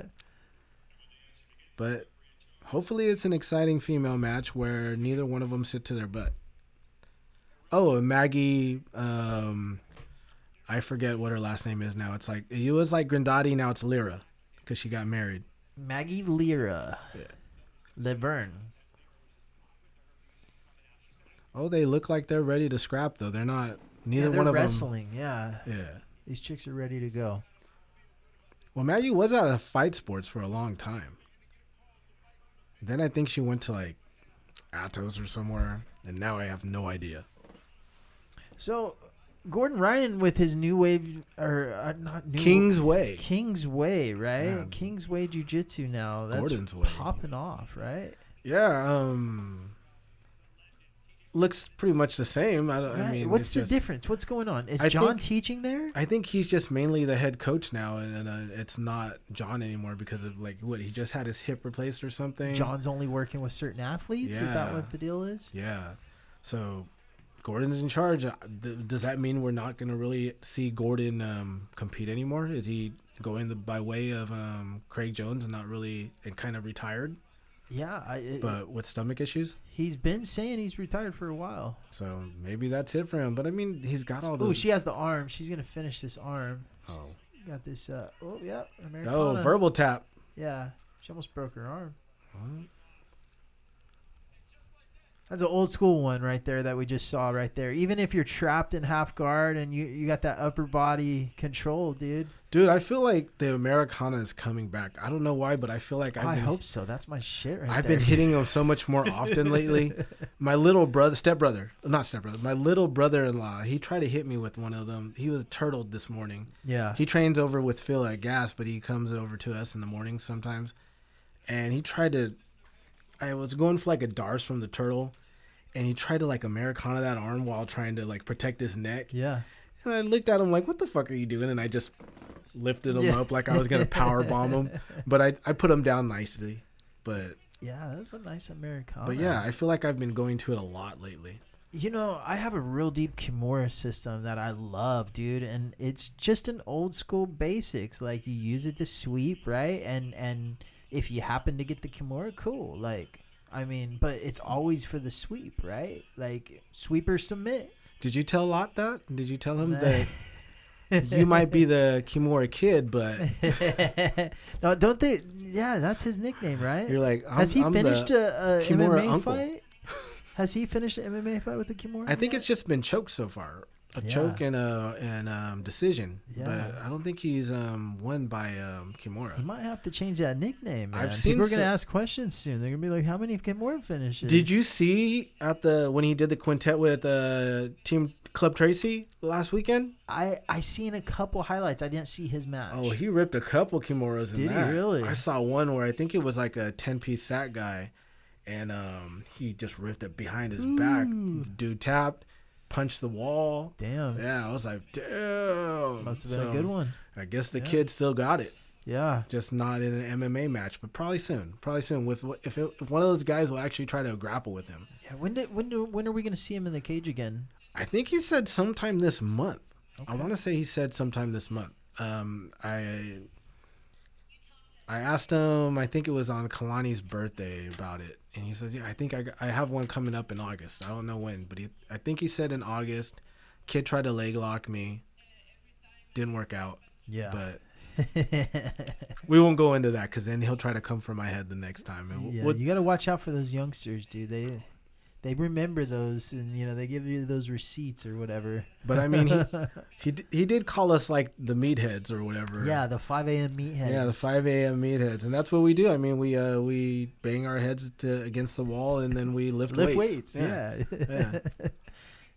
But hopefully it's an exciting female match where neither one of them sit to their butt. Oh, and Maggie, I forget what her last name is now. It was like Granddaddy, now it's Lyra because she got married. Maggie Lyra. Yeah. Laverne. Oh, they look like they're ready to scrap though. They're not. Neither they're one of wrestling. Yeah. Yeah. These chicks are ready to go. Well, Maggie was out of fight sports for a long time. Then I think she went to like Atos or somewhere, and now I have no idea. So, Gordon Ryan with his new wave, or not new King's Way. King's Way, right? Yeah. King's Way Jiu-Jitsu now. That's Gordon's Way. popping off, right? Yeah. Looks pretty much the same. I Right. mean, What's it's the just, difference? What's going on? Is I John think- teaching there? I think he's just mainly the head coach now, and it's not John anymore because of like what he just had his hip replaced or something. John's only working with certain athletes? Is that Yeah. what the deal is? Yeah. So Gordon's in charge. Does that mean we're not going to really see Gordon compete anymore? Is he going by way of Craig Jones and not really and kind of retired, Yeah. but with stomach issues? He's been saying he's retired for a while. So maybe that's it for him. But I mean, he's got all Oh, those. she has the arm. She's going to finish this arm. Oh, Got this. Yeah. Americana. oh, verbal tap. Yeah. She almost broke her arm. What? That's an old school one right there that we just saw right there. Even if you're trapped in half guard and you got that upper body control, dude. Dude, I feel like the Americana is coming back. I don't know why, but I feel like I hope so. That's my shit right I've there. been hitting them so much more often lately. My little brother, my little brother-in-law, he tried to hit me with one of them. He was turtled this morning. Yeah. He trains over with Phil at Gas, but he comes over to us in the morning sometimes. And he tried to, I was going for like a Darce from the turtle, and he tried to like Americana that arm while trying to like protect his neck. Yeah. And I looked at him like, what the fuck are you doing? And I just lifted him up like I was going to power bomb him. But I put him down nicely. But Yeah, that's a nice Americana. But yeah, I feel like I've been going to it a lot lately. You know, I have a real deep Kimura system that I love, dude, and it's just an old school basics. Like, you use it to sweep, right? And if you happen to get the Kimura, cool. Like, I mean, but it's always for the sweep, right? Like, sweep or submit. Did you tell Lot that? Did you tell him that you might be the Kimura kid, but No, don't they? Yeah, that's his nickname, right? you're like, Has he finished a Kimura MMA uncle. fight? Has he finished an MMA fight with the Kimura? I think yet? it's just been choked so far. A Yeah. choke and a decision. Yeah. But I don't think he's won by Kimura. He might have to change that nickname, man. I've seen People are going to some- ask questions soon. They're going to be like, how many Kimura finishes? Did you see when he did the quintet with Team Club Tracy last weekend? I seen a couple highlights. I didn't see his match. Oh, he ripped a couple Kimuras in Did he that. really? I saw one where I think it was like a 10-piece sack guy, and he just ripped it behind his back. Ooh. The dude tapped, punched the wall. Damn. Yeah, I was like, damn. Must have been So, a good one. I guess the Yeah. kid still got it. Yeah. Just not in an MMA match, but probably soon. Probably soon. If one of those guys will actually try to grapple with him. Yeah. When are we going to see him in the cage again? I think he said sometime this month. I Okay. want to say he said sometime this month. I asked him, I think it was on Kalani's birthday about it. And he says, yeah, I think I have one coming up in August. I don't know when, but I think he said in August. Kid tried to leg lock me. Didn't work out. Yeah. But we won't go into that because then he'll try to come for my head the next time. And you got to watch out for those youngsters, dude. They remember those, and they give you those receipts or whatever. But I mean, he did call us like the meatheads or whatever. Yeah, the 5 a.m. meatheads. Yeah, the 5 a.m. meatheads, and that's what we do. I mean, we bang our heads against the wall, and then we lift weights. Yeah.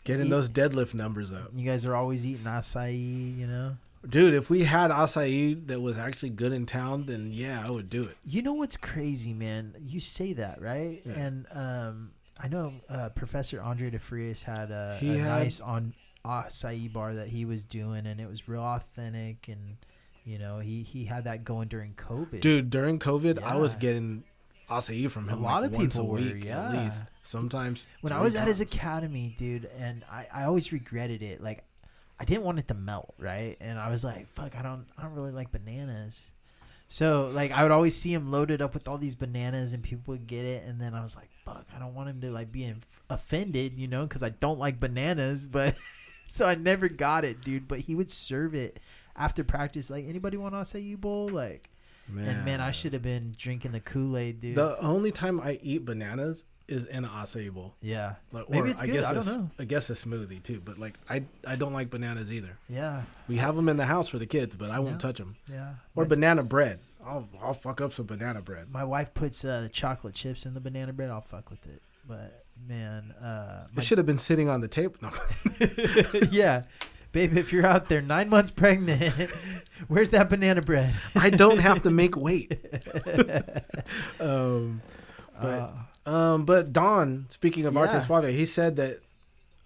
Getting those deadlift numbers up. You guys are always eating acai, Dude, if we had acai that was actually good in town, then yeah, I would do it. You know what's crazy, man? You say that, right? Yeah. And I know Professor Andre DeFrias had a nice acai bar that he was doing, and it was real authentic, and he had that going during COVID. Dude, during COVID, I was getting acai from him. A lot of once people a week, were, at least. Sometimes when I was at his academy, dude, and I always regretted it. Like, I didn't want it to melt, right? And I was like, fuck, I don't really like bananas. So, like, I would always see him loaded up with all these bananas, and people would get it, and then I was like, fuck, I don't want him to, like, be offended, because I don't like bananas, but so I never got it, dude. But he would serve it after practice, like, anybody want acai bowl? Like, man, I should have been drinking the Kool-Aid, dude. The only time I eat bananas is in an acai bowl. Yeah. Maybe it's good. I don't know. I guess a smoothie, too. But, like, I don't like bananas either. Yeah. We have them in the house for the kids, but I won't touch them. Yeah. Or banana bread. I'll fuck up some banana bread. My wife puts the chocolate chips in the banana bread. I'll fuck with it. But, man. It should have been sitting on the table. No. Yeah. Babe, if you're out there 9 months pregnant, where's that banana bread? I don't have to make weight. But Don, speaking of Arte Suave, he said that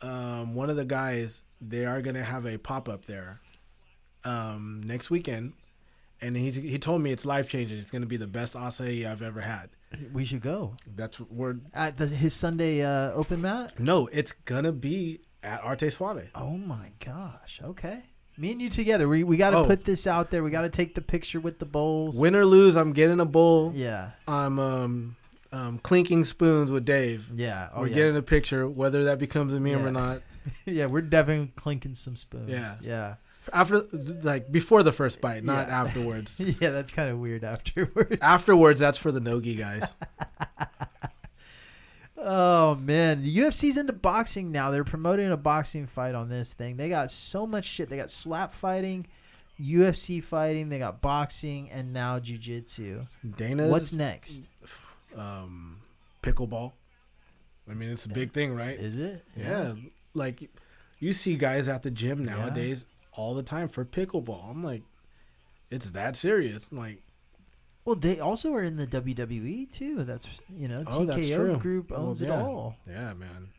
one of the guys, they are going to have a pop-up there next weekend. And he told me it's life-changing. It's going to be the best acai I've ever had. We should go. That's word. At his Sunday open mat? No, it's going to be at Arte Suave. Oh, my gosh. Okay. Me and you together. We got to put this out there. We got to take the picture with the bowls. Win or lose, I'm getting a bowl. Yeah. I'm clinking spoons with Dave. Yeah. We're getting a picture, whether that becomes a meme or not. Yeah, we're definitely clinking some spoons. Yeah. Yeah. After, like, before the first bite, not afterwards. Yeah, that's kind of weird afterwards. Afterwards, that's for the Nogi guys. Oh, man. The UFC's into boxing now. They're promoting a boxing fight on this thing. They got so much shit. They got slap fighting, UFC fighting, they got boxing, and now jiu-jitsu. Dana's... What's next? Pickleball. I mean, it's a big thing, right? Is it? Yeah. Like, you see guys at the gym nowadays all the time for pickleball. I'm like, it's that serious. Like, well, they also are in the WWE too. That's TKO that's true. Group owns it all. Yeah, man.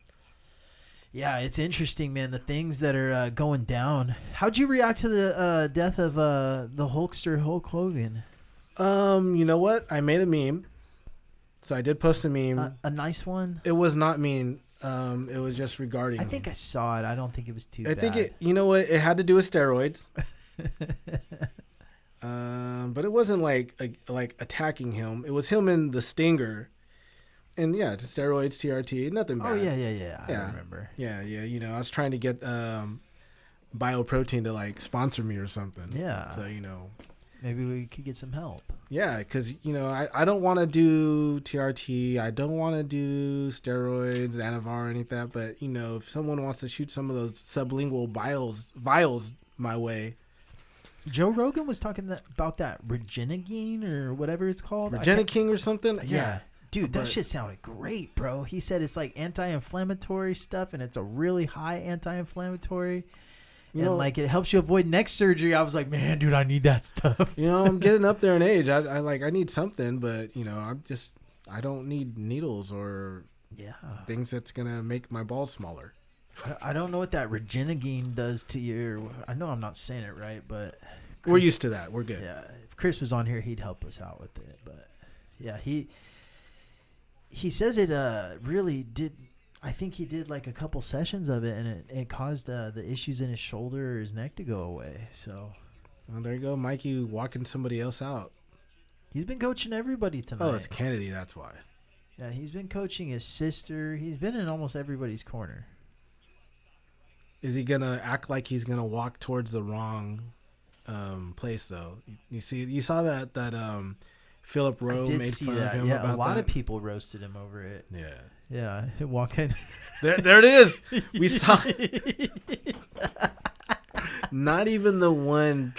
Yeah, it's interesting, man. The things that are going down. How'd you react to the death of the Hulkster Hulk Hogan? You know what? I made a meme. So I did post a meme. A nice one. It was not mean. It was just regarding. I think I saw it. I don't think it was too bad. I think it. You know what? It had to do with steroids. But it wasn't like attacking him. It was him and the Stinger, and just steroids, TRT, nothing bad. Oh yeah. I remember. Yeah. I was trying to get Bioprotein to like sponsor me or something. Yeah. So maybe we could get some help. Yeah, because I don't want to do TRT. I don't want to do steroids, Anavar, or anything like that. But if someone wants to shoot some of those sublingual vials my way. Joe Rogan was talking about that Regenigine or whatever it's called. Regenigine or something? Yeah. Dude, that shit sounded great, bro. He said it's like anti-inflammatory stuff, and it's a really high anti-inflammatory. And like it helps you avoid neck surgery. I was like, man, dude, I need that stuff. I'm getting up there in age. I need something, but I don't need needles or things that's gonna make my balls smaller. I don't know what that Regenigine does to your. I know I'm not saying it right, but we're used to that. We're good. Yeah, if Chris was on here, he'd help us out with it. But yeah, he says it really did. I think he did like a couple sessions of it, and it caused the issues in his shoulder or his neck to go away. So, well, there you go, Mikey, walking somebody else out. He's been coaching everybody tonight. Oh, it's Kennedy. That's why. Yeah, he's been coaching his sister. He's been in almost everybody's corner. Is he gonna act like he's gonna walk towards the wrong place though? You saw that Philip Rowe made fun of him about that. A lot of people roasted him over it. Yeah, walking. There it is. We saw. Not even the one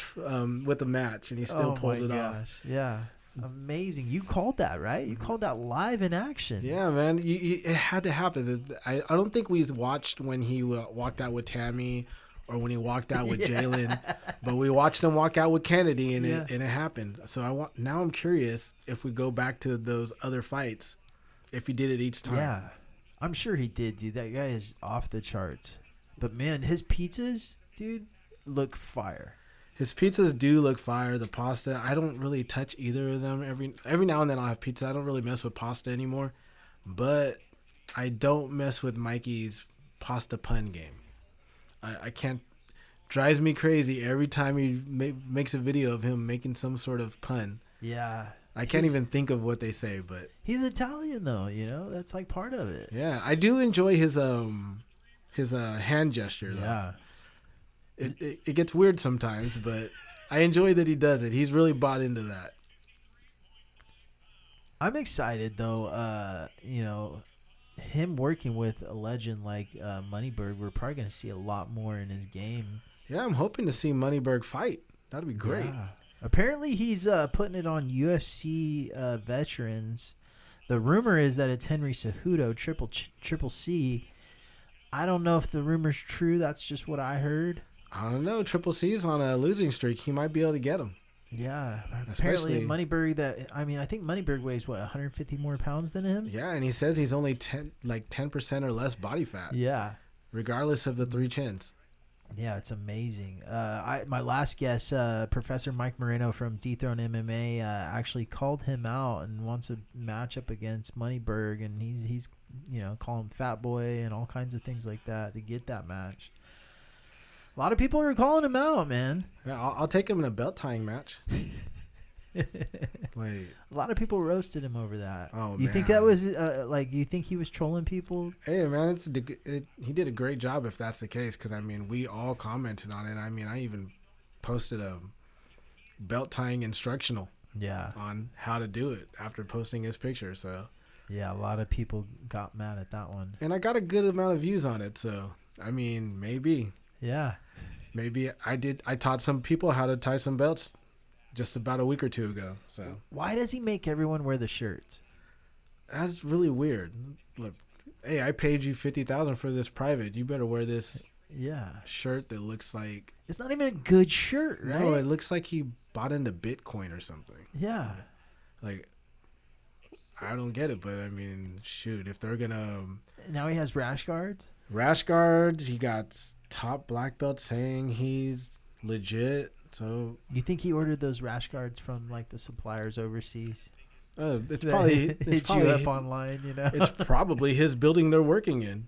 with the match, and he still pulled it off. Yeah, amazing. You called that, right? You called that live in action. Yeah, man. It had to happen. I don't think we watched when he walked out with Tammy or when he walked out with Jalen, but we watched him walk out with Kennedy, and it happened. So now I'm curious if we go back to those other fights, if he did it each time. Yeah, I'm sure he did, dude. That guy is off the charts. But man, his pizzas, dude, look fire. His pizzas do look fire. The pasta, I don't really touch either of them. Every now and then I'll have pizza. I don't really mess with pasta anymore. But I don't mess with Mikey's pasta pun game. I can't. Drives me crazy every time he makes a video of him making some sort of pun. Yeah. I can't even think of what they say, but he's Italian though, that's like part of it. Yeah, I do enjoy his hand gesture though. Yeah. It gets weird sometimes, but I enjoy that he does it. He's really bought into that. I'm excited though. Him working with a legend like Moneyberg, we're probably going to see a lot more in his game. Yeah, I'm hoping to see Moneyberg fight. That'd be great. Yeah. Apparently, he's putting it on UFC veterans. The rumor is that it's Henry Cejudo, triple C. I don't know if the rumor's true. That's just what I heard. I don't know. Triple C's on a losing streak. He might be able to get him. Yeah. Apparently, Moneyberg, I think Moneyberg weighs, 150 more pounds than him? Yeah, and he says he's only 10% or less body fat. Yeah. Regardless of the 3 chins. Yeah, it's amazing. My last guest, Professor Mike Moreno from Dethrone MMA, actually called him out and wants a matchup against Moneyberg, and he's calling him Fat Boy and all kinds of things like that to get that match. A lot of people are calling him out, man. Yeah, I'll take him in a belt tying match. A lot of people roasted him over that. Oh, you think that was you think he was trolling people? Hey, man, he did a great job if that's the case. Because we all commented on it. I even posted a belt tying instructional. Yeah. On how to do it after posting his picture. So. Yeah, a lot of people got mad at that one. And I got a good amount of views on it. So maybe. Yeah. Maybe I did. I taught some people how to tie some belts. Just about a week or two ago. So why does he make everyone wear the shirts? That's really weird. Look, hey, I paid you $50,000 for this private. You better wear this shirt that looks like it's not even a good shirt, right? No, it looks like he bought into Bitcoin or something. Yeah. I don't get it, but shoot, if they're gonna now he has rash guards. Rash guards. He got top black belt saying he's legit. So you think he ordered those rash guards from the suppliers overseas? It's probably hit you up online, It's probably his building they're working in.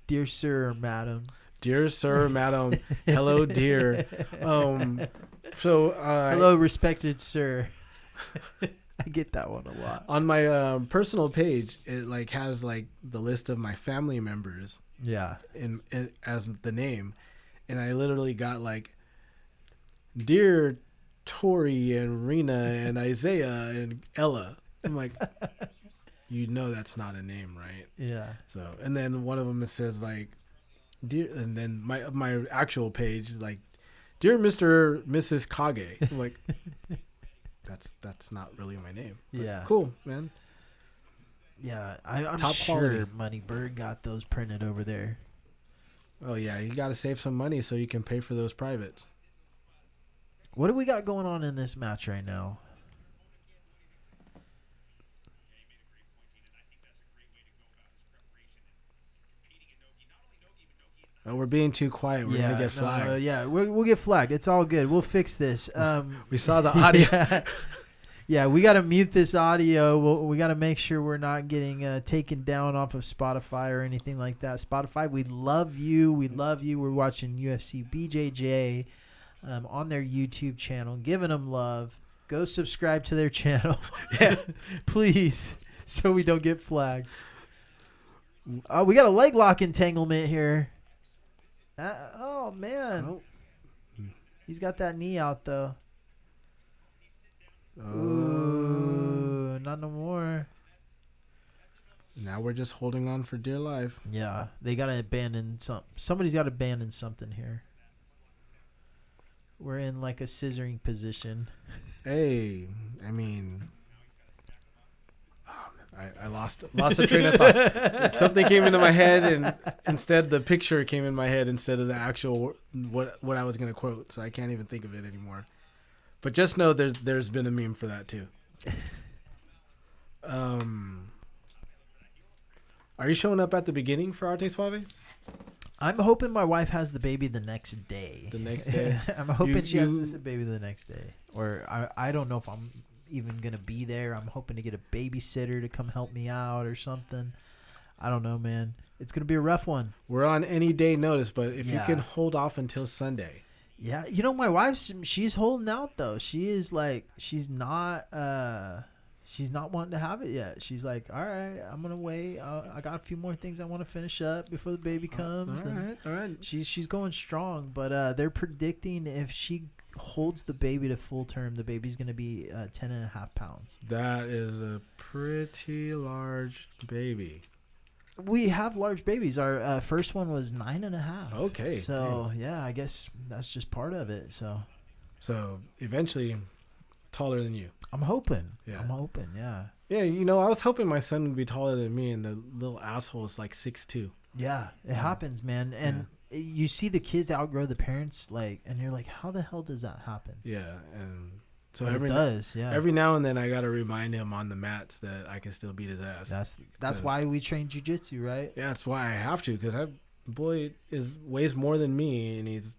Dear sir, madam. Dear sir, madam. Hello, dear. Hello, respected sir. I get that one a lot. On my personal page, it has the list of my family members. Yeah. In as the name. And I literally got Dear Tori and Rena and Isaiah and Ella. I'm like, that's not a name, right? Yeah. So, and then one of them says dear, and then my actual page Dear Mr. Mrs. Kage. I'm like, that's not really my name. But yeah. Cool, man. Yeah, I'm top sure quality. Moneyberg got those printed over there. Oh, yeah. You got to save some money so you can pay for those privates. What do we got going on in this match right now? Oh, we're being too quiet. We're going to get flagged. We'll get flagged. It's all good. We'll fix this. We saw the audio. Yeah, we got to mute this audio. We got to make sure we're not getting taken down off of Spotify or anything like that. Spotify, we love you. We love you. We're watching UFC BJJ on their YouTube channel, giving them love. go subscribe to their channel. Yeah. Please, so we don't get flagged. We got a leg lock entanglement here. Oh, man. Oh. He's got that knee out, though. Oh. Ooh, not no more. Now we're just holding on for dear life. Yeah, they got to abandon somebody's got to abandon something here. We're in like a scissoring position. Hey, I mean, I lost the train of thought. Something came into my head, and instead the picture came in my head instead of the actual what I was gonna quote. So I can't even think of it anymore. But just know there's been a meme for that too. Are you showing up at the beginning for Arte Suave? I'm hoping my wife has the baby the next day. The next day? I'm hoping she has the baby the next day. Or I don't know if I'm even going to be there. I'm hoping to get a babysitter to come help me out or something. I don't know, man. It's going to be a rough one. We're on any day notice, but if you can hold off until Sunday. Yeah. You know, my wife, she's holding out, though. She is like, she's not wanting to have it yet. She's like, all right, I'm going to wait. I got a few more things I want to finish up before the baby comes. All right. She's going strong, but they're predicting if she holds the baby to full term, the baby's going to be 10.5 pounds. That is a pretty large baby. We have large babies. Our first one was 9.5. Okay. So, yeah, I guess that's just part of it. So eventually taller than you. I'm hoping. Yeah. Yeah, you know, I was hoping my son would be taller than me, and the little asshole is like 6'2". Yeah, it happens, man. And you see the kids outgrow the parents, like, and you're like, how the hell does that happen? Yeah, and so but it does. Yeah, every now and then I got to remind him on the mats that I can still beat his ass. That's why we train jiu-jitsu, right? Yeah, that's why I have to, because that boy weighs more than me, and he's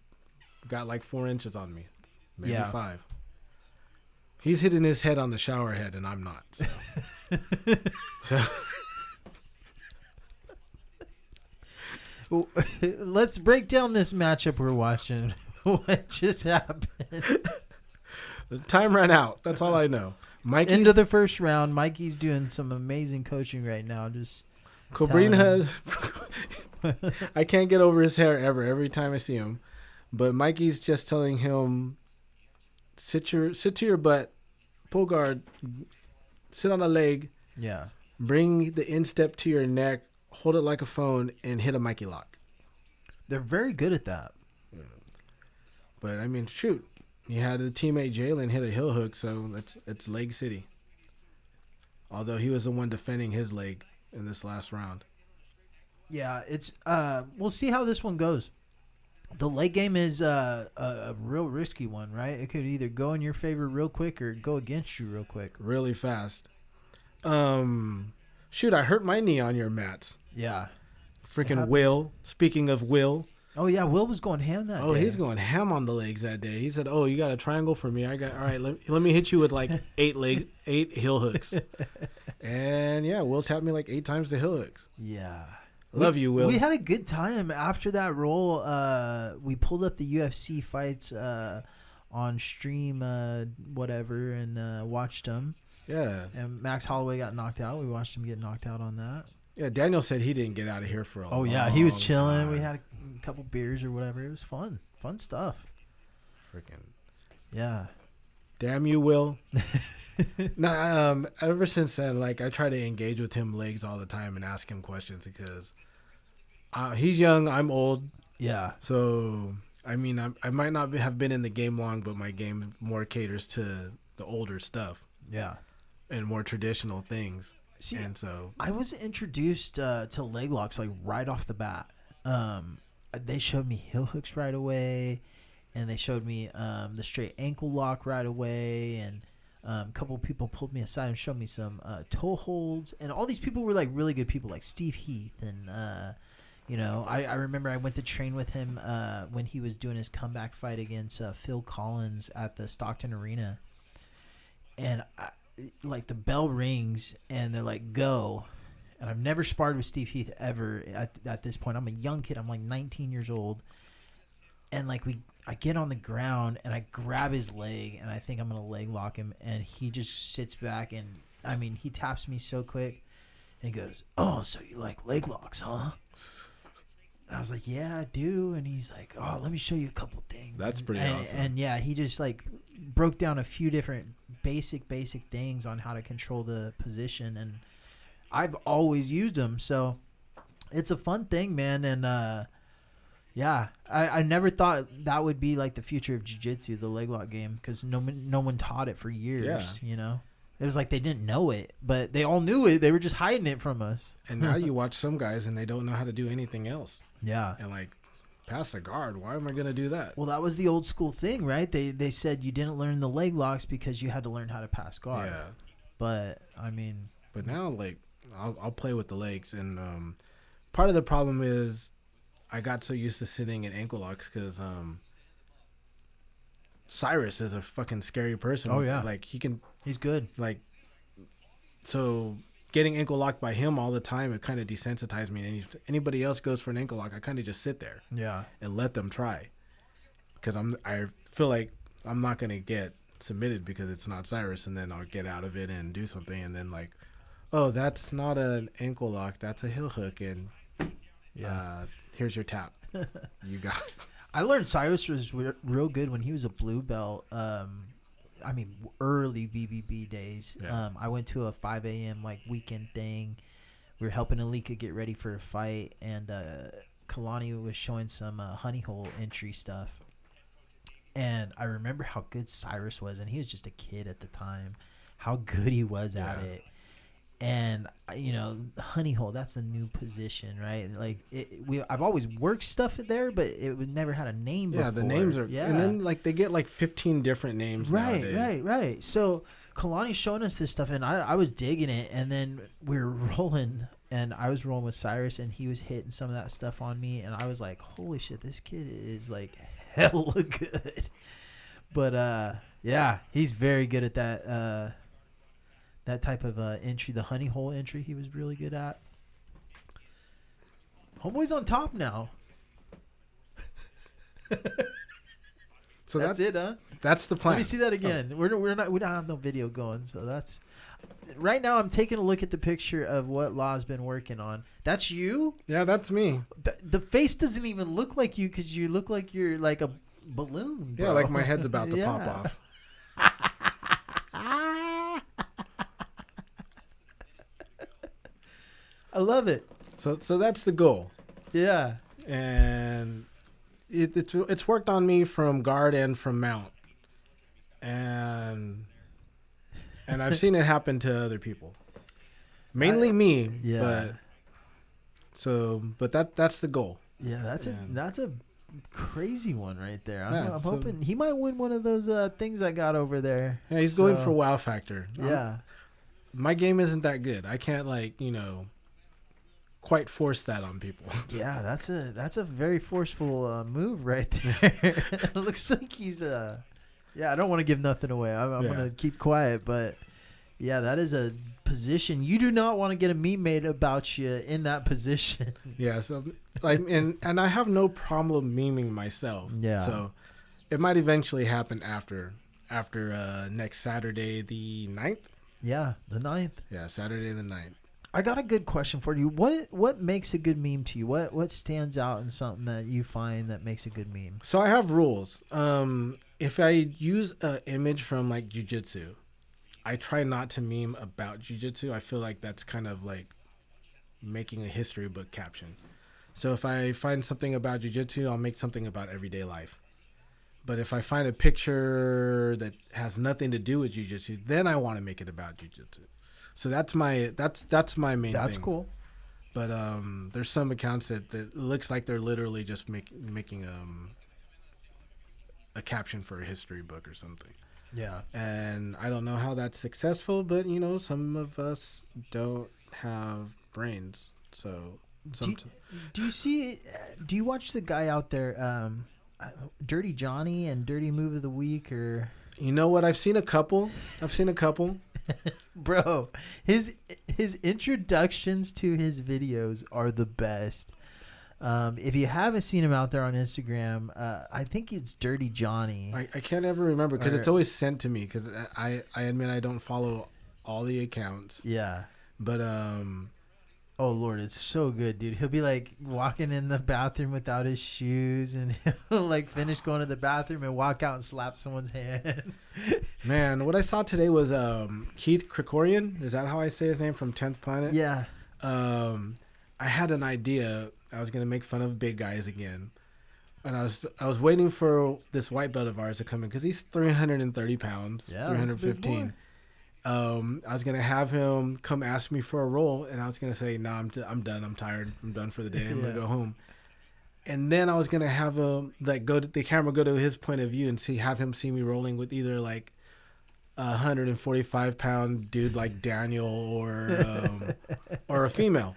got like 4 inches on me, maybe 5. He's hitting his head on the shower head, and I'm not. So. Let's break down this matchup we're watching. What just happened? The time ran out. That's all I know. Into the first round. Mikey's doing some amazing coaching right now. Just Cobrin I can't get over his hair ever. Every time I see him, but Mikey's just telling him, sit to your butt, pull guard, sit on a leg. Yeah. Bring the instep to your neck, hold it like a phone, and hit a Mikey lock. They're very good at that. Yeah. But I mean, shoot, you had a teammate Jalen hit a heel hook, so it's leg city. Although he was the one defending his leg in this last round. Yeah, it's we'll see how this one goes. The leg game is a real risky one, right? It could either go in your favor real quick or go against you real quick. Really fast. Shoot, I hurt my knee on your mats. Yeah. Freaking Will. Speaking of Will. Oh, yeah, Will was going ham that day. Oh, he's going ham on the legs that day. He said, oh, you got a triangle for me. All right, let me hit you with like 8 heel hooks. And, yeah, Will tapped me like 8 times the heel hooks. Yeah. Love you, Will. We had a good time after that roll. We pulled up the UFC fights on stream, whatever, and watched them. Yeah. And Max Holloway got knocked out. We watched him get knocked out on that. Yeah, Daniel said he didn't get out of here for a long time. Oh, yeah, he was chilling. We had a couple beers or whatever. It was fun. Fun stuff. Freaking. Yeah. Damn you, Will. Nah, ever since then, like, I try to engage with him legs all the time and ask him questions because he's young, I'm old. Yeah. So, I mean, I might not have been in the game long, but my game more caters to the older stuff. Yeah. And more traditional things. See, and so I was introduced to leg locks like right off the bat. They showed me heel hooks right away, and they showed me the straight ankle lock right away, and a couple of people pulled me aside and showed me some toe holds, and all these people were like really good people, like Steve Heath, and I remember I went to train with him when he was doing his comeback fight against Phil Collins at the Stockton Arena, and like the bell rings and they're like, go. And I've never sparred with Steve Heath ever at this point. I'm a young kid. I'm like 19 years old. and like I get on the ground and I grab his leg and I think I'm gonna leg lock him, and he just sits back and I mean he taps me so quick and he goes, "Oh, so you like leg locks, huh?" I was like, "Yeah, I do." And he's like, "Oh, let me show you a couple things." That's pretty awesome. And yeah, he just like broke down a few different basic things on how to control the position, and I've always used them, so it's a fun thing, man. And yeah, I never thought that would be like the future of jiu-jitsu, the leg lock game, because no one taught it for years. Yeah. You know, it was like they didn't know it, but they all knew it. They were just hiding it from us. And now you watch some guys and they don't know how to do anything else. Yeah. And like, pass the guard. Why am I gonna do that? Well, that was the old school thing, right? They said you didn't learn the leg locks because you had to learn how to pass guard. Yeah. But I mean, But now like I'll play with the legs, and part of the problem is I got so used to sitting in ankle locks because Cyrus is a fucking scary person. Oh, yeah. Like he's good. like so getting ankle locked by him all the time, it kind of desensitized me. And if anybody else goes for an ankle lock, I kind of just sit there Yeah. and let them try, because I feel like I'm not gonna get submitted because it's not Cyrus, and then I'll get out of it and do something, and then like, oh, that's not an ankle lock, that's a heel hook, and here's your tap. You got it. I learned Cyrus was real good when he was a blue belt. I mean, early BBB days. Yeah. I went to a 5 a.m. like weekend thing. We were helping Alika get ready for a fight, and Kalani was showing some honey hole entry stuff. And I remember how good Cyrus was, and he was just a kid at the time, how good he was at it. And, you know, honey hole, that's a new position, right? Like, I've always worked stuff there, but it never had a name before. Yeah, the names are... Yeah. And then, like, they get, like, 15 different names nowadays. Right. So, Kalani's showing us this stuff, and I was digging it, and then we were rolling, and I was rolling with Cyrus, and he was hitting some of that stuff on me, and I was like, holy shit, this kid is, like, hella good. But, yeah, he's very good at that, that type of entry, the honey hole entry, he was really good at. Homeboy's on top now. So that's it, huh? That's the plan. Let me see that again. We don't have no video going, so that's right now. I'm taking a look at the picture of what Law's been working on. That's you? Yeah, that's me. The face doesn't even look like you, because you look like you're like a balloon, bro. Yeah, like my head's about to pop off. I love it. So that's the goal. Yeah. And it's worked on me from guard and from mount. And I've seen it happen to other people. Mainly me. Yeah. But that's the goal. Yeah, that's a crazy one right there. I'm so- hoping he might win one of those things I got over there. Yeah, he's going for wow factor. Yeah. My game isn't that good. I can't quite force that on people. Yeah, that's a very forceful move right there. It looks like he's yeah, I don't want to give nothing away. I'm gonna keep quiet, but yeah, that is a position you do not want to get a meme made about you in that position. Yeah, so like and I have no problem memeing myself. Yeah. So it might eventually happen after next Saturday the 9th. Yeah, the 9th. Yeah, Saturday the 9th. I got a good question for you. What makes a good meme to you? What stands out in something that you find that makes a good meme? So I have rules. If I use an image from like jiu-jitsu, I try not to meme about jiu-jitsu. I feel like that's kind of like making a history book caption. So if I find something about jiu-jitsu, I'll make something about everyday life. But if I find a picture that has nothing to do with jiu-jitsu, then I want to make it about jiu-jitsu. So that's my main thing. That's cool. But there's some accounts that looks like they're literally just making a caption for a history book or something. Yeah. And I don't know how that's successful, but some of us don't have brains. So do you watch the guy out there, Dirty Johnny and Dirty Move of the Week, or you know what? I've seen a couple. Bro, his introductions to his videos are the best. If you haven't seen him out there on Instagram, I think it's Dirty Johnny. I can't ever remember because it's always sent to me because I admit I don't follow all the accounts. Yeah. But oh Lord, it's so good, dude. He'll be like walking in the bathroom without his shoes, and he'll like finish going to the bathroom and walk out and slap someone's hand. Man, what I saw today was Keith Krikorian. Is that how I say his name, from 10th Planet? Yeah. I had an idea. I was gonna make fun of big guys again, and I was waiting for this white belt of ours to come in because he's 330 pounds, 315. I was gonna have him come ask me for a roll, and I was gonna say, "Nah, I'm done. I'm tired. I'm done for the day. I'm gonna go home." And then I was gonna have him like go to his point of view and have him see me rolling with either like 145-pound dude like Daniel or a female.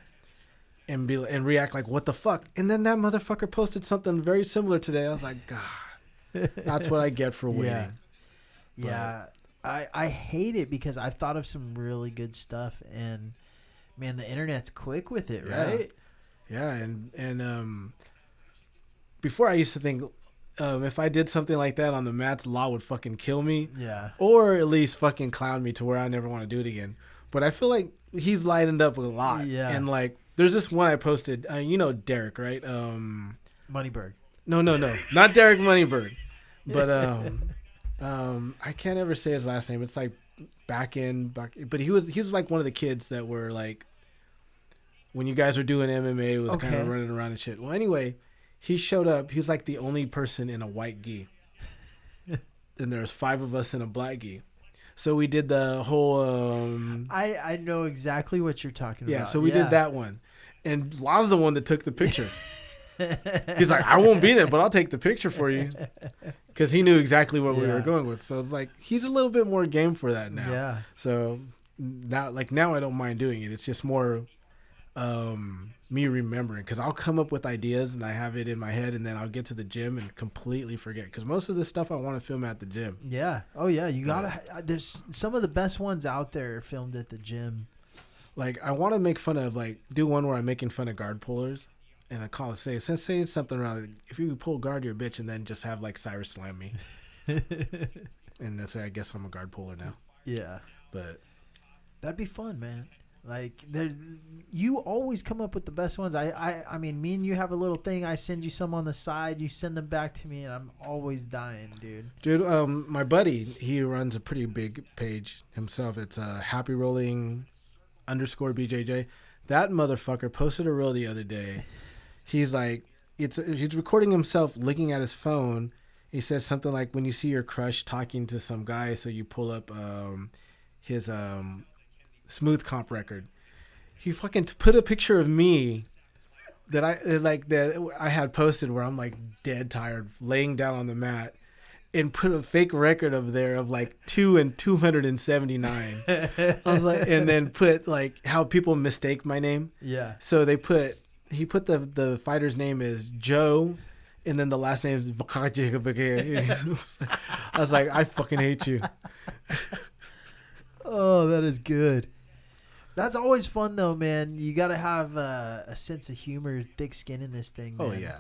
And react like, what the fuck? And then that motherfucker posted something very similar today. I was like, God, that's what I get for waiting. Yeah. I hate it because I've thought of some really good stuff, and man, the internet's quick with it, right? Yeah, and before I used to think if I did something like that on the mats, law would fucking kill me. Yeah. Or at least fucking clown me to where I never want to do it again. But I feel like he's lightened up a lot. Yeah. And like, there's this one I posted. You know Derek, right? Moneyberg. No, not Derek Moneyberg, but I can't ever say his last name. It's like back. But he was like one of the kids that were like, when you guys were doing MMA, it was kind of running around and shit. Well, anyway, he showed up. He was like the only person in a white gi, and there was 5 of us in a black gi. So we did the whole. I know exactly what you're talking about. Yeah, so we did that one, and Law's the one that took the picture. He's like, I won't be in it, but I'll take the picture for you, because he knew exactly what we were going with. So it's like he's a little bit more game for that now. Yeah. So now I don't mind doing it. It's just more me remembering, because I'll come up with ideas and I have it in my head, and then I'll get to the gym and completely forget, because most of this stuff I want to film at the gym. Yeah. Oh yeah. You gotta. There's some of the best ones out there filmed at the gym. Like, I want to make fun of, like, do one where I'm making fun of guard pullers, and I call it say something around like, if you pull guard, you're a bitch, and then just have like Cyrus slam me, and then say, I guess I'm a guard puller now. Yeah. But that'd be fun, man. Like, you always come up with the best ones. I mean, me and you have a little thing. I send you some on the side. You send them back to me, and I'm always dying, dude. Dude, my buddy, he runs a pretty big page himself. It's Happy Rolling _BJJ. That motherfucker posted a reel the other day. He's like, he's recording himself looking at his phone. He says something like, when you see your crush talking to some guy, so you pull up his smooth comp record. He fucking put a picture of me that I had posted where I'm like dead tired, laying down on the mat, and put a fake record of there of like 2 and 279. I was like, and then put like how people mistake my name. Yeah. So he put the fighter's name is Joe, and then the last name is I was like, I fucking hate you. Oh, that is good. That's always fun, though, man. You got to have a sense of humor, thick skin in this thing, man. Oh, yeah.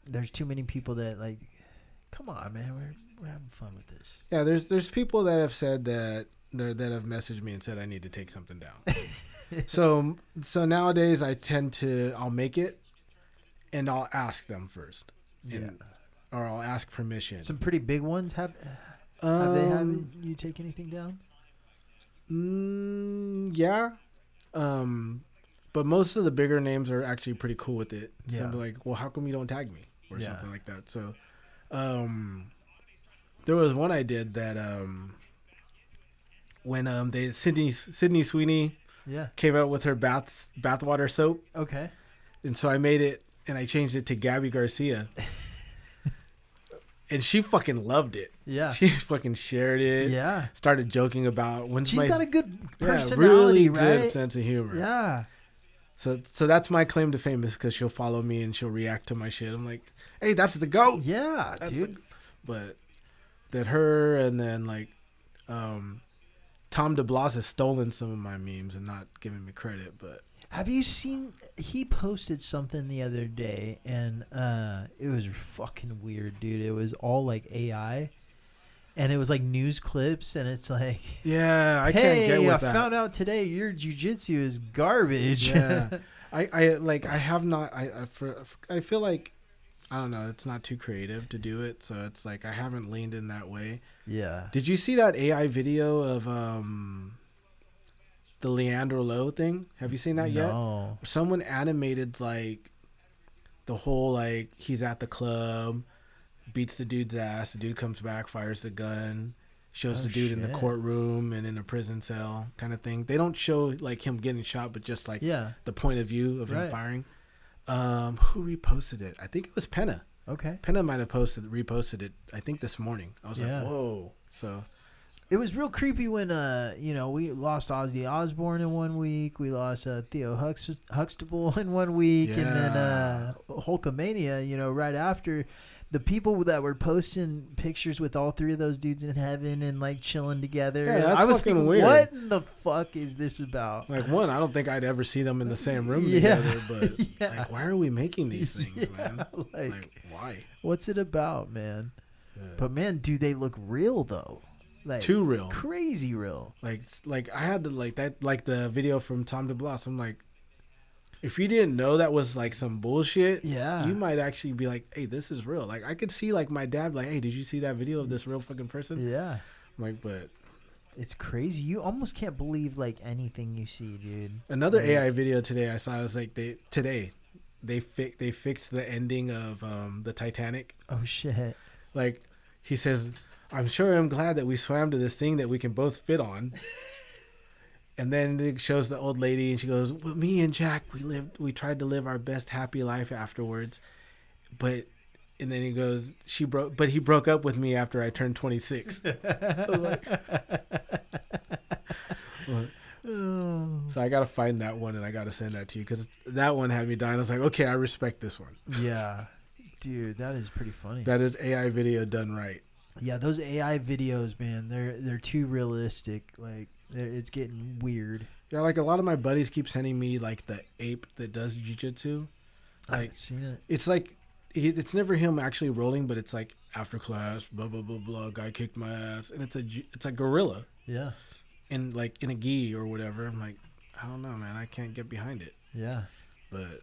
There's too many people that, like, come on, man. We're having fun with this. Yeah, there's people that have said that have messaged me and said I need to take something down. So nowadays I'll make it, and I'll ask them first. Or I'll ask permission. Some pretty big ones have they had you take anything down? Yeah. But most of the bigger names are actually pretty cool with it. Yeah. So they're like, well, how come you don't tag me? Or something like that. So there was one I did that when Sydney Sweeney came out with her bathwater soap. Okay. And so I made it, and I changed it to Gabby Garcia. And she fucking loved it. Yeah. She fucking shared it. Yeah. Started joking about she's got a good personality, really right? Good sense of humor. Yeah. So that's my claim to fame, is because she'll follow me and she'll react to my shit. I'm like, hey, that's the GOAT. Yeah, dude. But that her, and then like Tom DeBlas has stolen some of my memes and not giving me credit, but Have you seen? He posted something the other day, and it was fucking weird, dude. It was all like AI, and it was like news clips, and it's like, Yeah, I hey, can't get with I that. found out today your jujitsu is garbage. Yeah, I have not. I feel like I don't know. It's not too creative to do it, so it's like I haven't leaned in that way. Yeah. Did you see that AI video of the Leandro Lowe thing? Have you seen that yet? No. Someone animated like the whole like he's at the club, beats the dude's ass. The dude comes back, fires the gun, shows the dude in the shit. courtroom and in a prison cell kind of thing. They don't show like him getting shot, but just like the point of view of him firing. Who reposted it? I think it was Penna. Okay. Penna might have reposted it. I think this morning. I was like, whoa. So it was real creepy when we lost Ozzy Osbourne in 1 week. We lost Theo Huxtable in 1 week, and then Hulkamania. Right after. The people that were posting pictures with all three of those dudes in heaven and like chilling together. Yeah, that's I was fucking thinking, weird. what in the fuck is this about? Like, one, I don't think I'd ever see them in the same room together, but like, why are we making these things, man? Like, why? What's it about, man? But man, do they look real though? Like too real, crazy real. Like I had to like that, like the video from Tom DeBlas. I'm like, if you didn't know that was like some bullshit, you might actually be like, hey, this is real. Like I could see like my dad like, hey, did you see that video of this real fucking person? Yeah. I'm like, but it's crazy. You almost can't believe like anything you see, dude. Another AI video today I saw was like they fixed the ending of the Titanic. Oh shit. Like he says, I'm glad that we swam to this thing that we can both fit on. And then it shows the old lady, and she goes, well, me and Jack, we tried to live our best happy life afterwards. And then he goes, he broke up with me after I turned 26. So I got to find that one, and I got to send that to you, because that one had me dying. I was like, okay, I respect this one. Yeah. Dude, that is pretty funny. That is AI video done right. Yeah, those AI videos, man, they're too realistic. Like, it's getting weird. Yeah, like a lot of my buddies keep sending me like the ape that does jiu-jitsu. Like, I've seen it. It's like it's never him actually rolling, but it's like after class, blah blah blah blah. Guy kicked my ass, and it's a gorilla. Yeah. In like in a gi or whatever. I'm like, I don't know, man. I can't get behind it. Yeah. But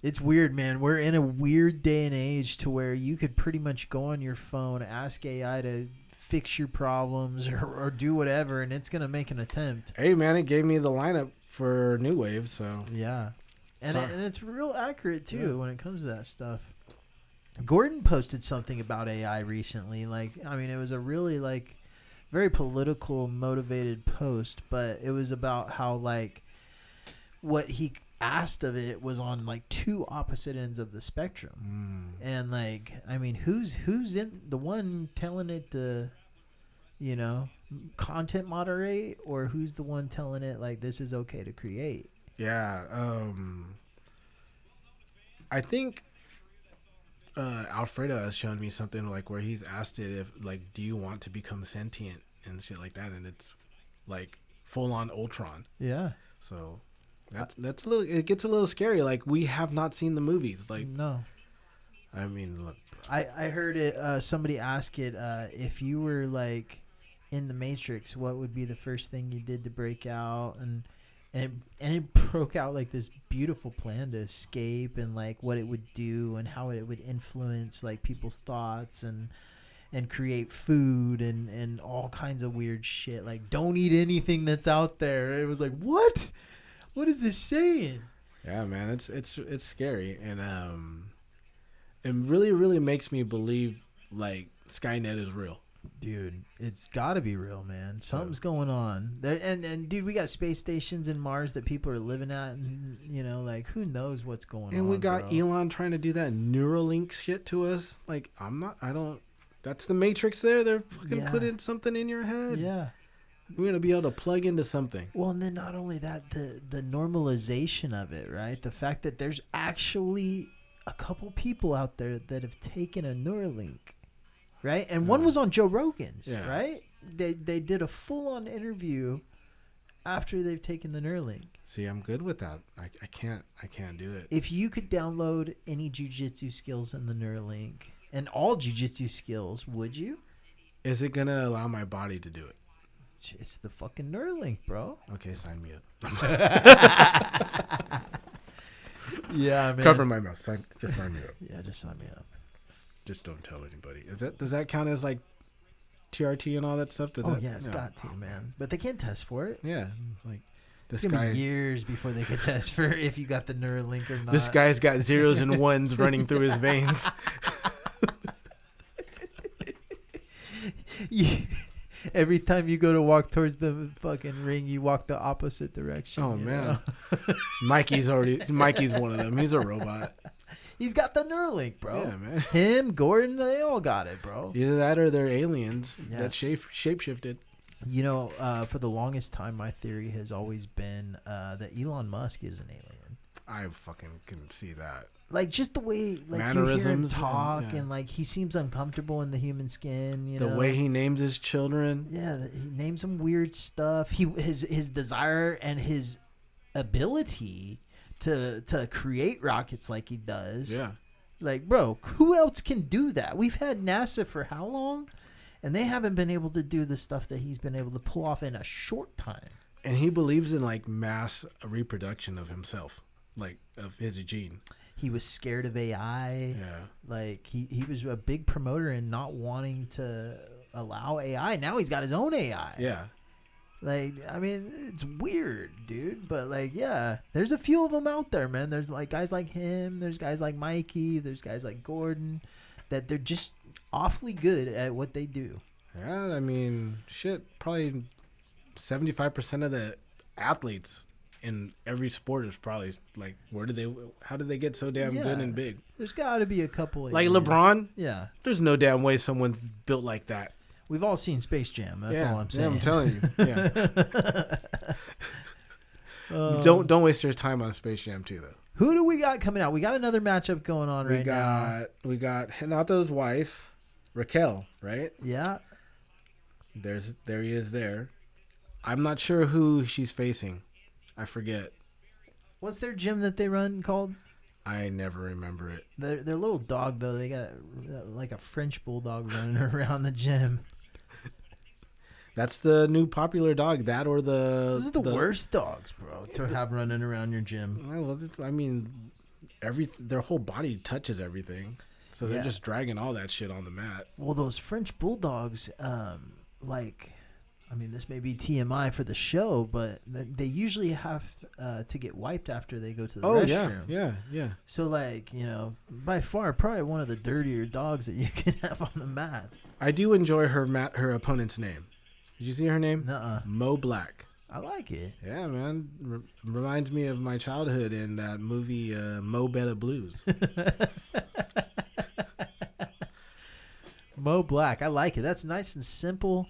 it's weird, man. We're in a weird day and age to where you could pretty much go on your phone, ask AI to fix your problems or do whatever, and it's gonna make an attempt. Hey, man, it gave me the lineup for New Wave, so yeah, and it's real accurate too when it comes to that stuff. Gordon posted something about AI recently. Like, I mean, it was a really like very political, motivated post, but it was about how like what he asked of it was on like two opposite ends of the spectrum. And like, I mean, who's in the one telling it to, content moderate, or who's the one telling it like this is okay to create? Yeah. I think Alfredo has shown me something like where he's asked it if like, do you want to become sentient and shit like that, and it's like full on Ultron. Yeah. So that's a little. It gets a little scary. Like, we have not seen the movies. Like, no. I mean, look. I heard it. Somebody ask it if you were like in the Matrix, what would be the first thing you did to break out? And it broke out like this beautiful plan to escape, and like what it would do and how it would influence like people's thoughts and create food and all kinds of weird shit. Like, don't eat anything that's out there. It was like, what? What is this saying? Yeah, man, it's scary, and it really, really makes me believe like Skynet is real. Dude, it's got to be real, man. Something's going on there, and dude, we got space stations in Mars that people are living at, and like, who knows what's going on. And we got bro. Elon trying to do that Neuralink shit to us. Like, that's the Matrix there. They're fucking putting something in your head. Yeah. We're going to be able to plug into something. Well, and then not only that, the normalization of it, right? The fact that there's actually a couple people out there that have taken a Neuralink, right? And one was on Joe Rogan's, right? They did a full-on interview after they've taken the Neuralink. See, I'm good with that. I can't do it. If you could download any jiu-jitsu skills in the Neuralink and all jiu-jitsu skills, would you? Is it gonna allow my body to do it? It's the fucking Neuralink, bro. Okay, sign me up. Yeah, man. Cover my mouth. Just sign me up. Yeah, just sign me up. Just don't tell anybody. Does that count as like TRT and all that stuff? It's got to, man. But they can't test for it. Yeah, like this It's gonna guy. be years before they could test for if you got the Neuralink or not. This guy's got zeros and ones running through his veins. Every time you go to walk towards the fucking ring, you walk the opposite direction. Oh man, Mikey's one of them. He's a robot. He's got the Neuralink, bro. Yeah, man. Him, Gordon, they all got it, bro. Either that or they're aliens Yes. that shapeshifted. You know, for the longest time, my theory has always been that Elon Musk is an alien. I fucking can see that. Like, just the way, like, you hear him Mannerisms talk, and, yeah. and like, he seems uncomfortable in the human skin, you The know? way he names his children. Yeah, he names some weird stuff. His desire and his ability to create rockets like he does. Yeah. Like, bro, who else can do that? We've had NASA for how long? And they haven't been able to do the stuff that he's been able to pull off in a short time. And he believes in like mass reproduction of himself, like of his gene. He was scared of AI. Yeah. Like, he was a big promoter in not wanting to allow AI. Now he's got his own AI. Yeah. Like, I mean, it's weird, dude. But, like, yeah, there's a few of them out there, man. There's, like, guys like him. There's guys like Mikey. There's guys like Gordon. That they're just awfully good at what they do. Yeah, I mean, shit, probably 75% of the athletes in every sport is probably like, how did they get so damn good and big? There's got to be a couple. Like idiots. LeBron? Yeah. There's no damn way someone's built like that. We've all seen Space Jam. That's all I'm saying. Yeah, I'm telling you. Yeah. Don't waste your time on Space Jam 2, though. Who do we got coming out? We got another matchup going on now. We got Renato's wife, Raquel, right? Yeah. There he is there. I'm not sure who she's facing. I forget. What's their gym that they run called? I never remember it. Their little dog, though, they got like a French bulldog running around the gym. That's the new popular dog. That or Those are the worst dogs, bro, to have running around your gym. I mean, their whole body touches everything. So they're just dragging all that shit on the mat. Well, those French bulldogs, this may be TMI for the show, but they usually have to get wiped after they go to the restroom. Yeah. So, like, by far, probably one of the dirtier dogs that you can have on the mat. I do enjoy her opponent's name. Did you see her name? Nuh-uh. Mo Black. I like it. Yeah, man. Reminds me of my childhood in that movie Mo Better Blues. Mo Black. I like it. That's nice and simple.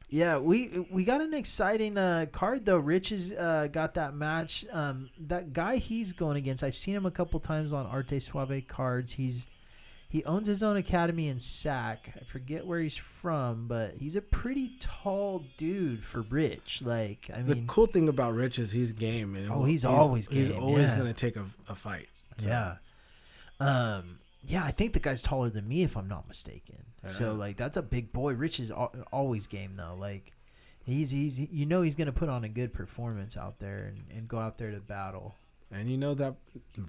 Yeah, we got an exciting card, though. Rich has got that match. That guy he's going against, I've seen him a couple times on Arte Suave cards. He owns his own academy in Sac. I forget where he's from, but he's a pretty tall dude for Rich. Like, the cool thing about Rich is he's game. And he's always game. He's always going to take a fight. So. Yeah. I think the guy's taller than me, if I'm not mistaken. Yeah. So, like, that's a big boy. Rich is always game, though. Like, he's going to put on a good performance out there and go out there to battle. And you know that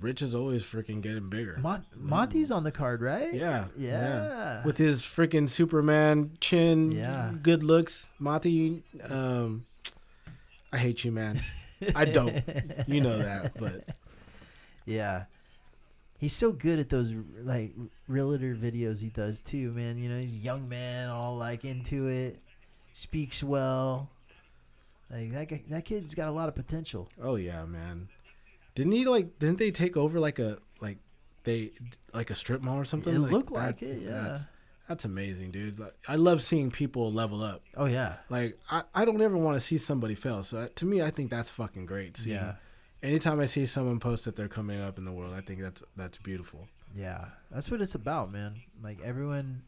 Rich is always freaking getting bigger. Monty's on the card, right? Yeah. With his freaking Superman chin, good looks. Monty, I hate you, man. I don't. You know that, but. Yeah. He's so good at those, like, realtor videos he does, too, man. He's a young man, all, like, into it. Speaks well. Like, that kid's got a lot of potential. Oh, yeah, man. Didn't they take over like a strip mall or something? It looked like it, yeah. That's amazing, dude. Like, I love seeing people level up. Oh, yeah. Like, I don't ever want to see somebody fail. So to me, I think that's fucking great. Anytime I see someone post that they're coming up in the world, I think that's beautiful. Yeah. That's what it's about, man. Like, everyone,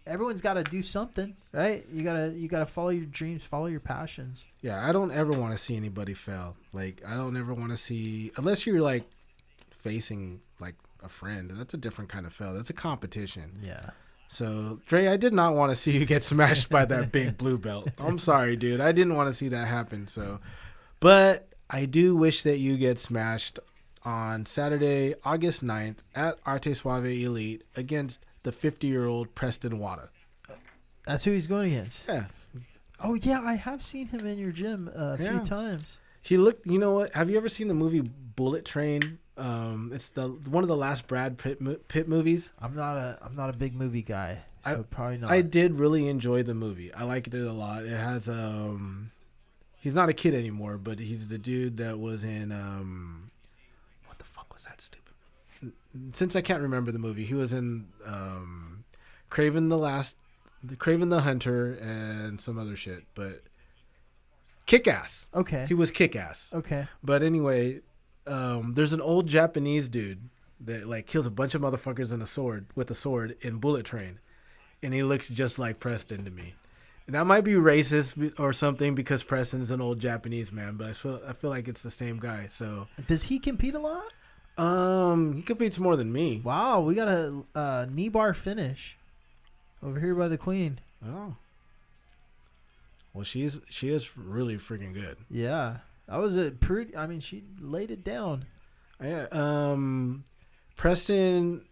everyone's got to do something, right? You gotta follow your dreams, follow your passions. Yeah, I don't ever want to see anybody fail. Like, I don't ever want to see, unless you're like facing like a friend. That's a different kind of fail. That's a competition. Yeah. So, Dre, I did not want to see you get smashed by that big blue belt. I'm sorry, dude. I didn't want to see that happen. So, but I do wish that you get smashed on Saturday, August 9th at Arte Suave Elite against the 50-year-old Preston Wada. That's who he's going against. Yeah. Oh yeah, I have seen him in your gym a few times. He looked. You know what? Have you ever seen the movie Bullet Train? It's one of the last Brad Pitt movies. I'm not a big movie guy, so probably not. I did really enjoy the movie. I liked it a lot. It has he's not a kid anymore, but he's the dude that was in what the fuck was that stupid? Since I can't remember the movie, he was in Kraven the Hunter and some other shit, but Kick-Ass. Okay. He was Kick-Ass. Okay. But anyway, there's an old Japanese dude that like kills a bunch of motherfuckers with a sword in Bullet Train, and he looks just like Preston to me. And that might be racist or something because Preston's an old Japanese man, but I feel like it's the same guy. So does he compete a lot? He competes more than me. Wow, we got a knee bar finish over here by the Queen. Oh. Well, she is really freaking good. Yeah. That was a pretty. I mean, she laid it down. Yeah. Preston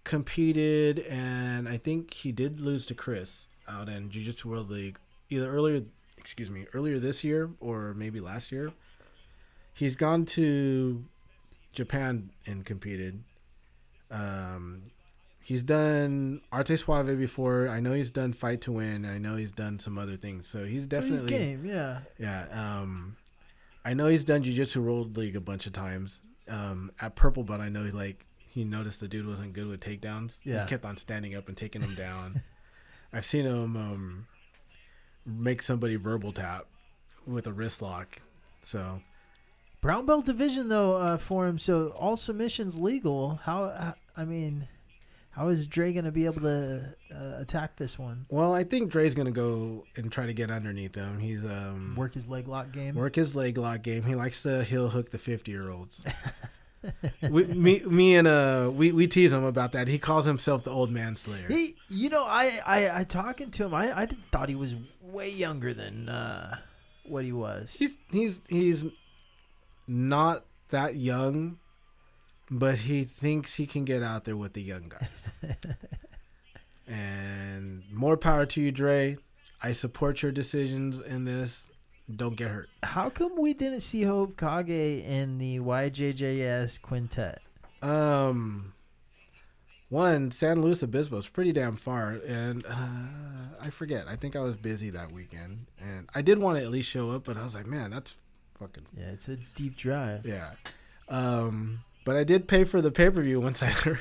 competed, and I think he did lose to Chris out in Jiu-Jitsu World League either earlier this year or maybe last year. He's gone to Japan and competed. He's done Arte Suave before. I know he's done Fight to Win. I know he's done some other things. So he's definitely he's game. Yeah. Yeah. I know he's done Jiu-Jitsu World League a bunch of times. At Purple Belt, I know he noticed the dude wasn't good with takedowns. Yeah. He kept on standing up and taking him down. I've seen him make somebody verbal tap with a wrist lock. So brown belt division though for him. So all submissions legal. How is Dre going to be able to attack this one? Well, I think Dre's going to go and try to get underneath him. He's work his leg lock game. He likes to heel hook the 50-year-olds. we tease him about that. He calls himself the old man slayer. I talking to him. I thought he was way younger than what he was. He's not that young, but he thinks he can get out there with the young guys. And more power to you, Dre. I support your decisions in this. Don't get hurt. How come we didn't see Hove Kage in the YJJS quintet? One, San Luis Obispo is pretty damn far, and I forget. I think I was busy that weekend, and I did want to at least show up, but I was like, man, that's fucking... Yeah, it's a deep drive. Yeah. But I did pay for the pay-per-view once I heard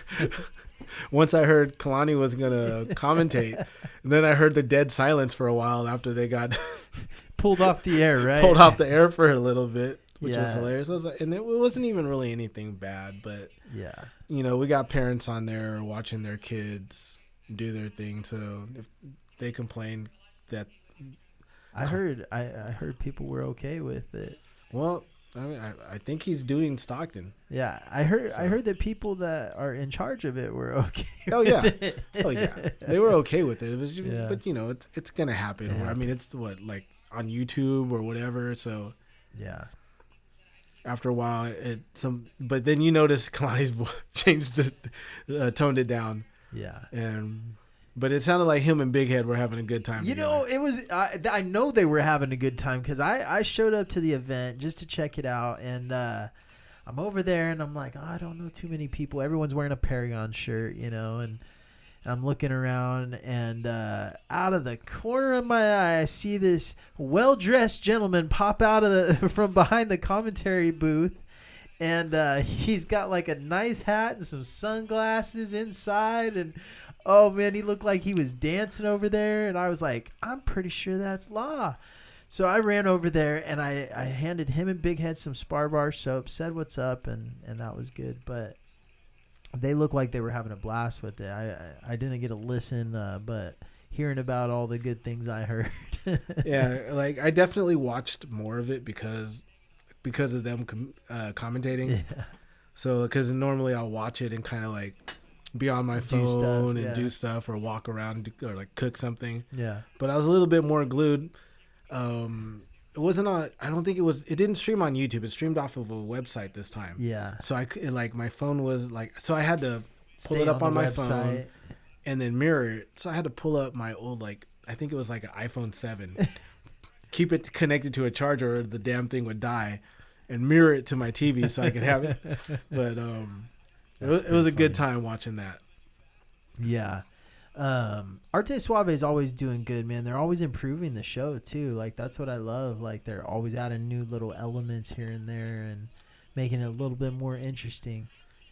Kalani was going to commentate. And then I heard the dead silence for a while after they got... pulled off the air, right? Pulled off the air for a little bit, which Yeah. was hilarious. I was like, and it wasn't even really anything bad, but... Yeah. We got parents on there watching their kids do their thing. So if they complain that... I heard people were okay with it. Well... I think he's doing Stockton. Yeah, I heard that people that are in charge of it were okay. Oh yeah, they were okay with it. Yeah. But it's gonna happen. Yeah. I mean, it's like on YouTube or whatever. So yeah, after a while, but then you notice Kalani's voice changed it, toned it down. Yeah, but it sounded like him and Big Head were having a good time. It was. I know they were having a good time because I showed up to the event just to check it out, and I'm over there and I'm like, I don't know too many people. Everyone's wearing a Paragon shirt, and I'm looking around, and out of the corner of my eye, I see this well-dressed gentleman pop out of from behind the commentary booth. And he's got like a nice hat and some sunglasses inside, and oh man, he looked like he was dancing over there. And I was like, I'm pretty sure that's Law. So I ran over there and I handed him and Big Head some Spar Bar soap, said what's up, and that was good. But they looked like they were having a blast with it. I didn't get a listen, but hearing about all the good things I heard. Yeah, like I definitely watched more of it because of them commentating. Yeah. So because normally I'll watch it and kind of like be on my Do stuff, phone and yeah. do stuff or walk around or like cook something. Yeah. But I was a little bit more glued. It wasn't on. I don't think it was. It didn't stream on YouTube. It streamed off of a website this time. Yeah. So like my phone was like. So I had to pull Stay it up on the my website. phone and then mirror it. So I had to pull up my old like. I think it was like an iPhone 7. Keep it connected to a charger, or the damn thing would die, and mirror it to my TV so I could have it. But it was a good time watching that. Yeah. Arte Suave is always doing good, man. They're always improving the show too. Like that's what I love. Like they're always adding new little elements here and there and making it a little bit more interesting.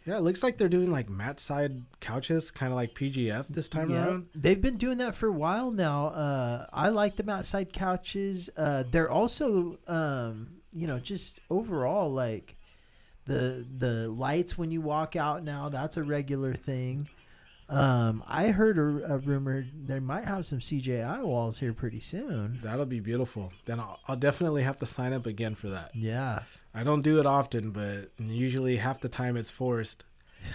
Yeah, it looks like they're doing like mat side couches, kind of like PGF this time around. They've been doing that for a while now. I like the mat side couches. They're also, just overall like the lights when you walk out now. That's a regular thing. I heard a rumor they might have some CJI walls here pretty soon. That'll be beautiful. Then I'll definitely have to sign up again for that. Yeah. I don't do it often, but usually half the time it's forced.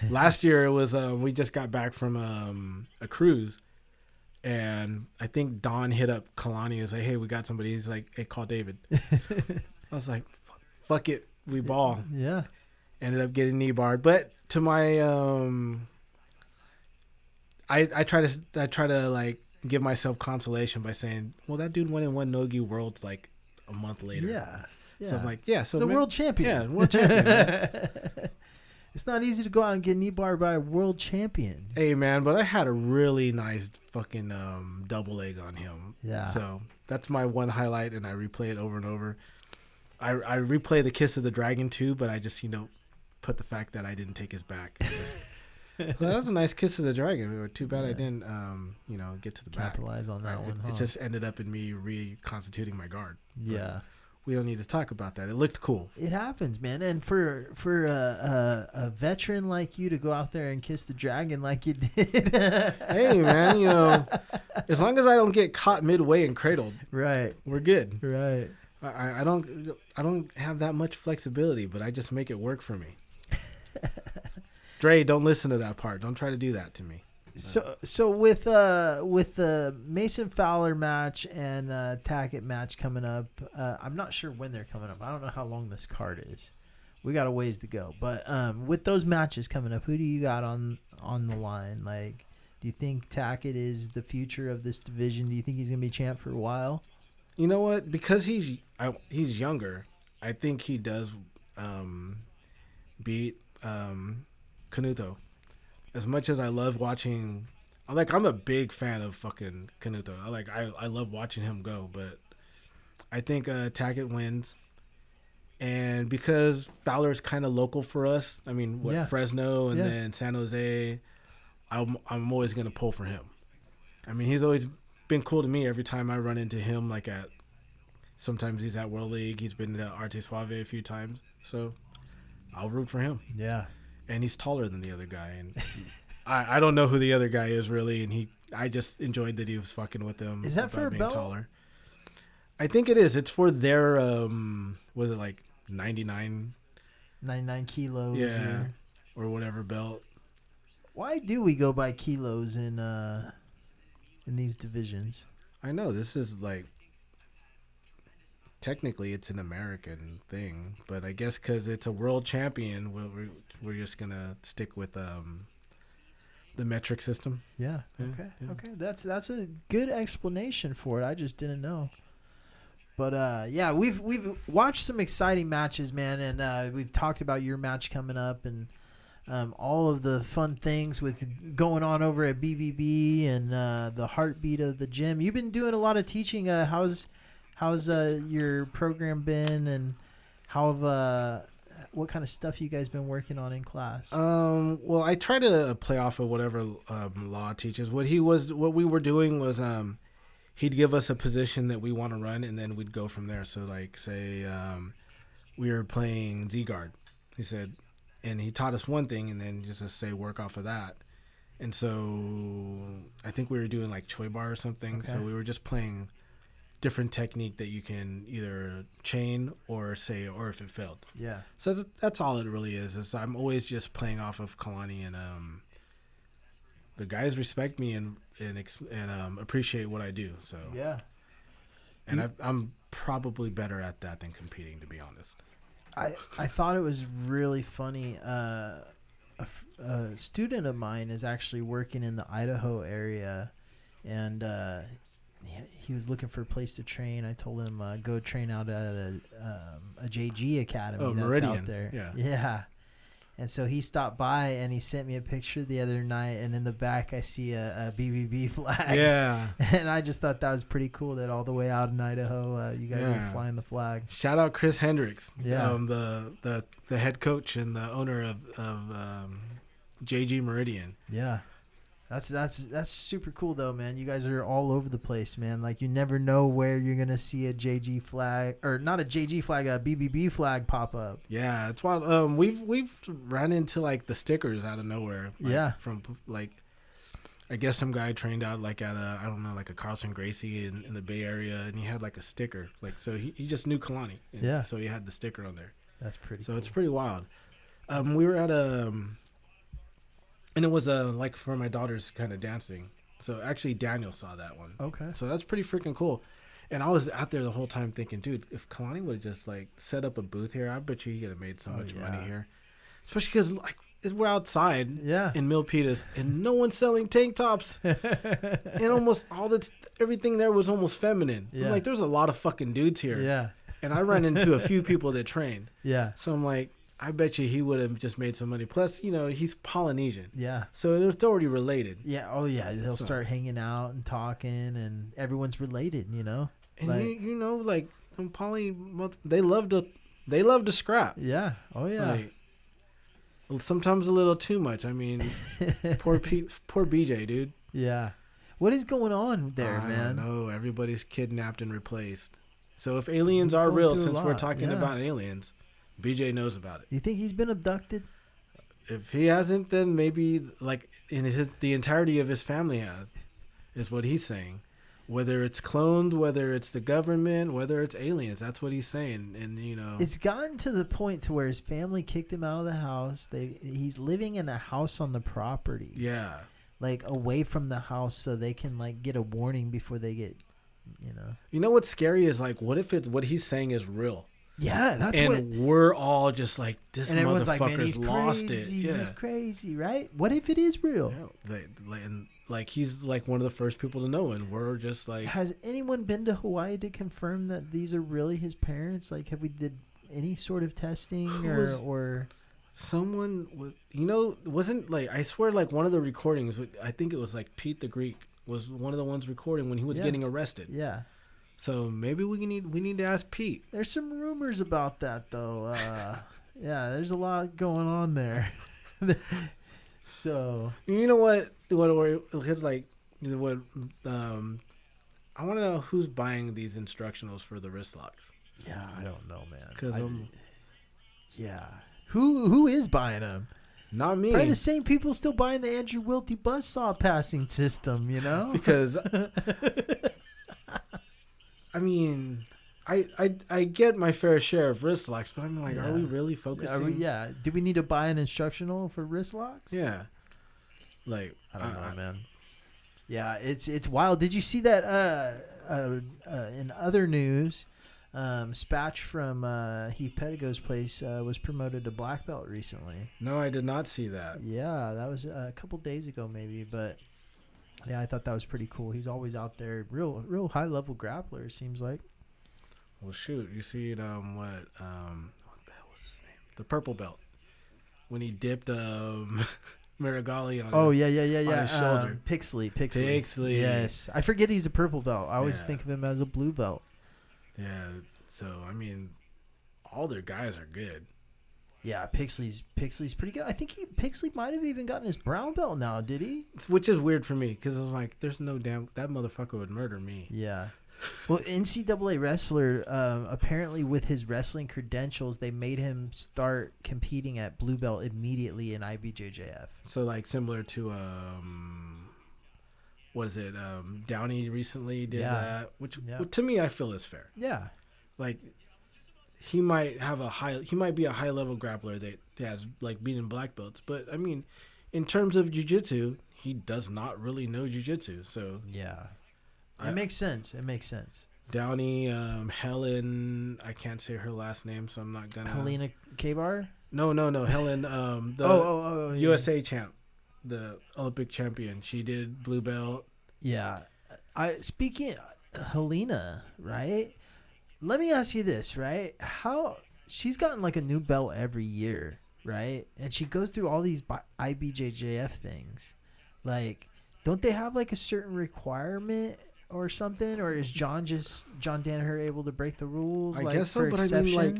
Last year it was we just got back from a cruise, and I think Don hit up Kalani and was like, "Hey, we got somebody." He's like, "Hey, call David." I was like, "Fuck it, we ball." Yeah. Ended up getting knee barred, but to my I try to like give myself consolation by saying, "Well, that dude went and won Nogi Worlds like a month later." Yeah. So I'm like, yeah. So it's a world champion. Yeah, world champion. Man. It's not easy to go out and get knee barred by a world champion. Hey, man, but I had a really nice fucking double leg on him. Yeah. So that's my one highlight, and I replay it over and over. I replay the Kiss of the Dragon too, but I just put the fact that I didn't take his back. So that was a nice Kiss of the Dragon. Too bad I didn't get to the back. Capitalize on that one. It just ended up in me reconstituting my guard. Yeah. But we don't need to talk about that. It looked cool. It happens, man. And for a veteran like you to go out there and kiss the dragon like you did. Hey, man, as long as I don't get caught midway and cradled, right, we're good. Right. I don't have that much flexibility, but I just make it work for me. Dre, don't listen to that part. Don't try to do that to me. So with the Mason Fowler match and Tackett match coming up, I'm not sure when they're coming up. I don't know how long this card is. We got a ways to go. But with those matches coming up, who do you got on the line? Like, do you think Tackett is the future of this division? Do you think he's gonna be champ for a while? You know what? Because he's younger, I think he does beat Canuto. As much as I love watching, I'm a big fan of fucking Canuto. I love watching him go, but I think Tackett wins. And because Fowler's kind of local for us, I mean, Fresno and then San Jose, I'm always gonna pull for him. I mean, he's always been cool to me every time I run into him. Sometimes he's at World League. He's been to Arte Suave a few times, so I'll root for him. Yeah. And he's taller than the other guy, and I don't know who the other guy is really. And I just enjoyed that he was fucking with him. Is that for a belt? Taller. I think it is. It's for their was it like 99 kilos? Yeah, or whatever belt. Why do we go by kilos in these divisions? I know this is technically it's an American thing, but I guess because it's a world champion, we're just gonna stick with the metric system. Yeah. Okay. Yeah. Okay. That's a good explanation for it. I just didn't know. But we've watched some exciting matches, man, and we've talked about your match coming up and all of the fun things with going on over at BBB and the heartbeat of the gym. You've been doing a lot of teaching. How's your program been, and what kind of stuff you guys been working on in class? Well, I try to play off of whatever Law teaches. What we were doing was he'd give us a position that we want to run, and then we'd go from there. So say we were playing Z guard, he said, and he taught us one thing, and then just to say work off of that. And so I think we were doing like Choi Bar or something. Okay. So we were just playing different technique that you can either chain or if it failed. Yeah. So that's all it really is I'm always just playing off of Kalani, and the guys respect me and appreciate what I do. So Yeah. and I'm probably better at that than competing, to be honest. I thought it was really funny. A student of mine is actually working in the Idaho area, and he was looking for a place to train. I told him go train out at a JG academy that's Meridian. out there. Yeah. And so he stopped by and he sent me a picture the other night, and in the back I see a BBB flag. Yeah. And I just thought that was pretty cool that all the way out in Idaho, you guys are flying the flag. Shout out Chris Hendricks, Yeah. The head coach and the owner of JG Meridian. Yeah. That's super cool though, man. You guys are all over the place, man. Like you never know where you're gonna see a JG flag, or not a JG flag, a BBB flag pop up. Yeah, it's wild. We've ran into like the stickers out of nowhere. Like, Yeah. From like, I guess some guy trained out like at like a Carlson Gracie in the Bay Area, and he had like a sticker. Like so he just knew Kalani. Yeah. So he had the sticker on there. That's pretty. So cool. it's pretty wild. We were at and it was like for my daughter's kind of dancing. So actually Daniel saw that one. Okay. So that's pretty freaking cool. And I was out there the whole time thinking, dude, if Kalani would have just like set up a booth here, I bet you he could have made so much money here. Especially because like we're outside in Milpitas and no one's selling tank tops. And almost everything there was almost feminine. Yeah. I'm like, there's a lot of fucking dudes here. Yeah. And I ran into a few people that train. Yeah. So I'm like, I bet you he would have just made some money. Plus, he's Polynesian. Yeah. So it's already related. Yeah. Oh yeah. They'll start hanging out and talking, and everyone's related. And like, like Poly, they love to scrap. Yeah. Oh yeah. Like, sometimes a little too much. I mean, poor BJ, dude. Yeah. What is going on there, man? I don't know. Everybody's kidnapped and replaced. So if aliens are real, since we're talking about aliens, BJ knows about it. You think he's been abducted? If he hasn't, then maybe like the entirety of his family has, is what he's saying. Whether it's cloned, whether it's the government, whether it's aliens, that's what he's saying. And it's gotten to the point to where his family kicked him out of the house. He's living in a house on the property. Yeah, like away from the house, so they can like get a warning before they get, You know what's scary is like, what if what he's saying is real? Yeah, that's we're all just like, this and everyone's like, man, motherfucker's lost crazy. it. Yeah. He's crazy, right? What if it is real? Yeah. Like he's like one of the first people to know, and we're just like. Has anyone been to Hawaii to confirm that these are really his parents? Like, have we did any sort of testing or? Someone wasn't like, I swear, like one of the recordings, I think it was like Pete the Greek was one of the ones recording when he was getting arrested. Yeah. So maybe we need to ask Pete. There's some rumors about that though. Yeah, there's a lot going on there. So you know what it's like what I want to know who's buying these instructionals for the wrist locks. Yeah, I don't know, man. Because who is buying them? Not me. Probably the same people still buying the Andrew Wiltie buzzsaw passing system, Because I mean, I get my fair share of wrist locks, but I'm like, are we really focusing? Yeah. Do we need to buy an instructional for wrist locks? Yeah. Like, I don't know, man. Yeah, it's wild. Did you see that in other news, Spatch from Heath Pettigo's place was promoted to black belt recently. No, I did not see that. Yeah, that was a couple days ago maybe, but yeah, I thought that was pretty cool. He's always out there, real high level grappler, it seems like. Well, shoot, you see what the hell was his name? The purple belt. When he dipped Marigali on his shoulder. Pixley. Yes. I forget he's a purple belt. I always think of him as a blue belt. Yeah, so I mean, all their guys are good. Yeah, Pixley's pretty good. I think Pixley might have even gotten his brown belt now, did he? Which is weird for me because it's like, there's no damn, that motherfucker would murder me. Yeah. Well, NCAA wrestler, apparently with his wrestling credentials, they made him start competing at blue belt immediately in IBJJF. So like similar to what is it? Downey recently did that, which to me I feel is fair. Yeah. Like he might be a high level grappler that has like beaten black belts, but I mean, in terms of jiu-jitsu, he does not really know jiu-jitsu. So yeah, it makes sense. It makes sense. Downey, Helen, I can't say her last name, so I'm not gonna. Helena Kabar? No, Helen, the yeah. USA champ, the Olympic champion. She did blue belt. Yeah. Speaking Helena, right? Let me ask you this, right? How she's gotten like a new belt every year, right? And she goes through all these IBJJF things. Like, don't they have like a certain requirement or something? Or is John Danaher able to break the rules? I guess so, but I mean, like,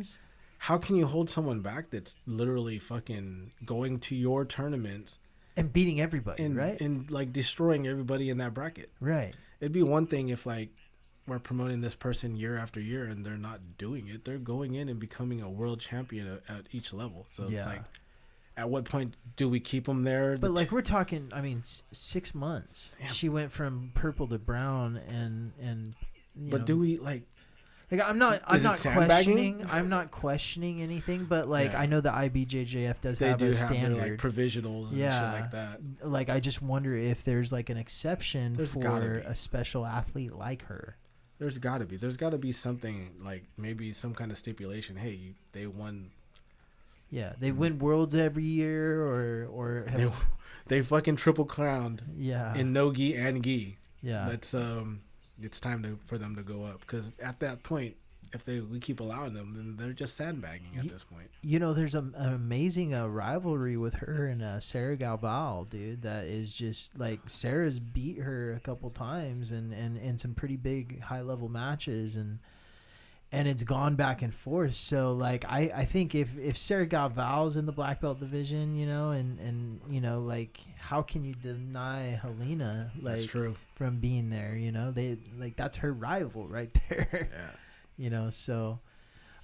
how can you hold someone back that's literally fucking going to your tournaments and beating everybody, right? And like destroying everybody in that bracket. Right. It'd be one thing if like we're promoting this person year after year and they're not doing it. They're going in and becoming a world champion at each level. So it's like, at what point do we keep them there? But like we're talking, I mean, 6 months. Yeah. She went from purple to brown, and you know, do we like? I'm not questioning anything, but like I know the IBJJF does have a standard, their, like, provisionals and shit like that. Like I just wonder if there's like an exception for a special athlete like her. There's got to be something, like maybe some kind of stipulation. Hey, they won. Yeah, they win worlds every year, or they fucking triple crowned. Yeah, in no gi and gi. Yeah, that's it's time for them to go up, because at that point, if we keep allowing them, then they're just sandbagging at this point. You know, there's an amazing rivalry with her and Sarah Galval, dude. That is just like Sarah's beat her a couple times and in some pretty big high level matches, and it's gone back and forth. So like I think if Sarah Galval's in the black belt division, you know, and you know, like how can you deny Helena from being there? You know, they like that's her rival right there. Yeah. You know, so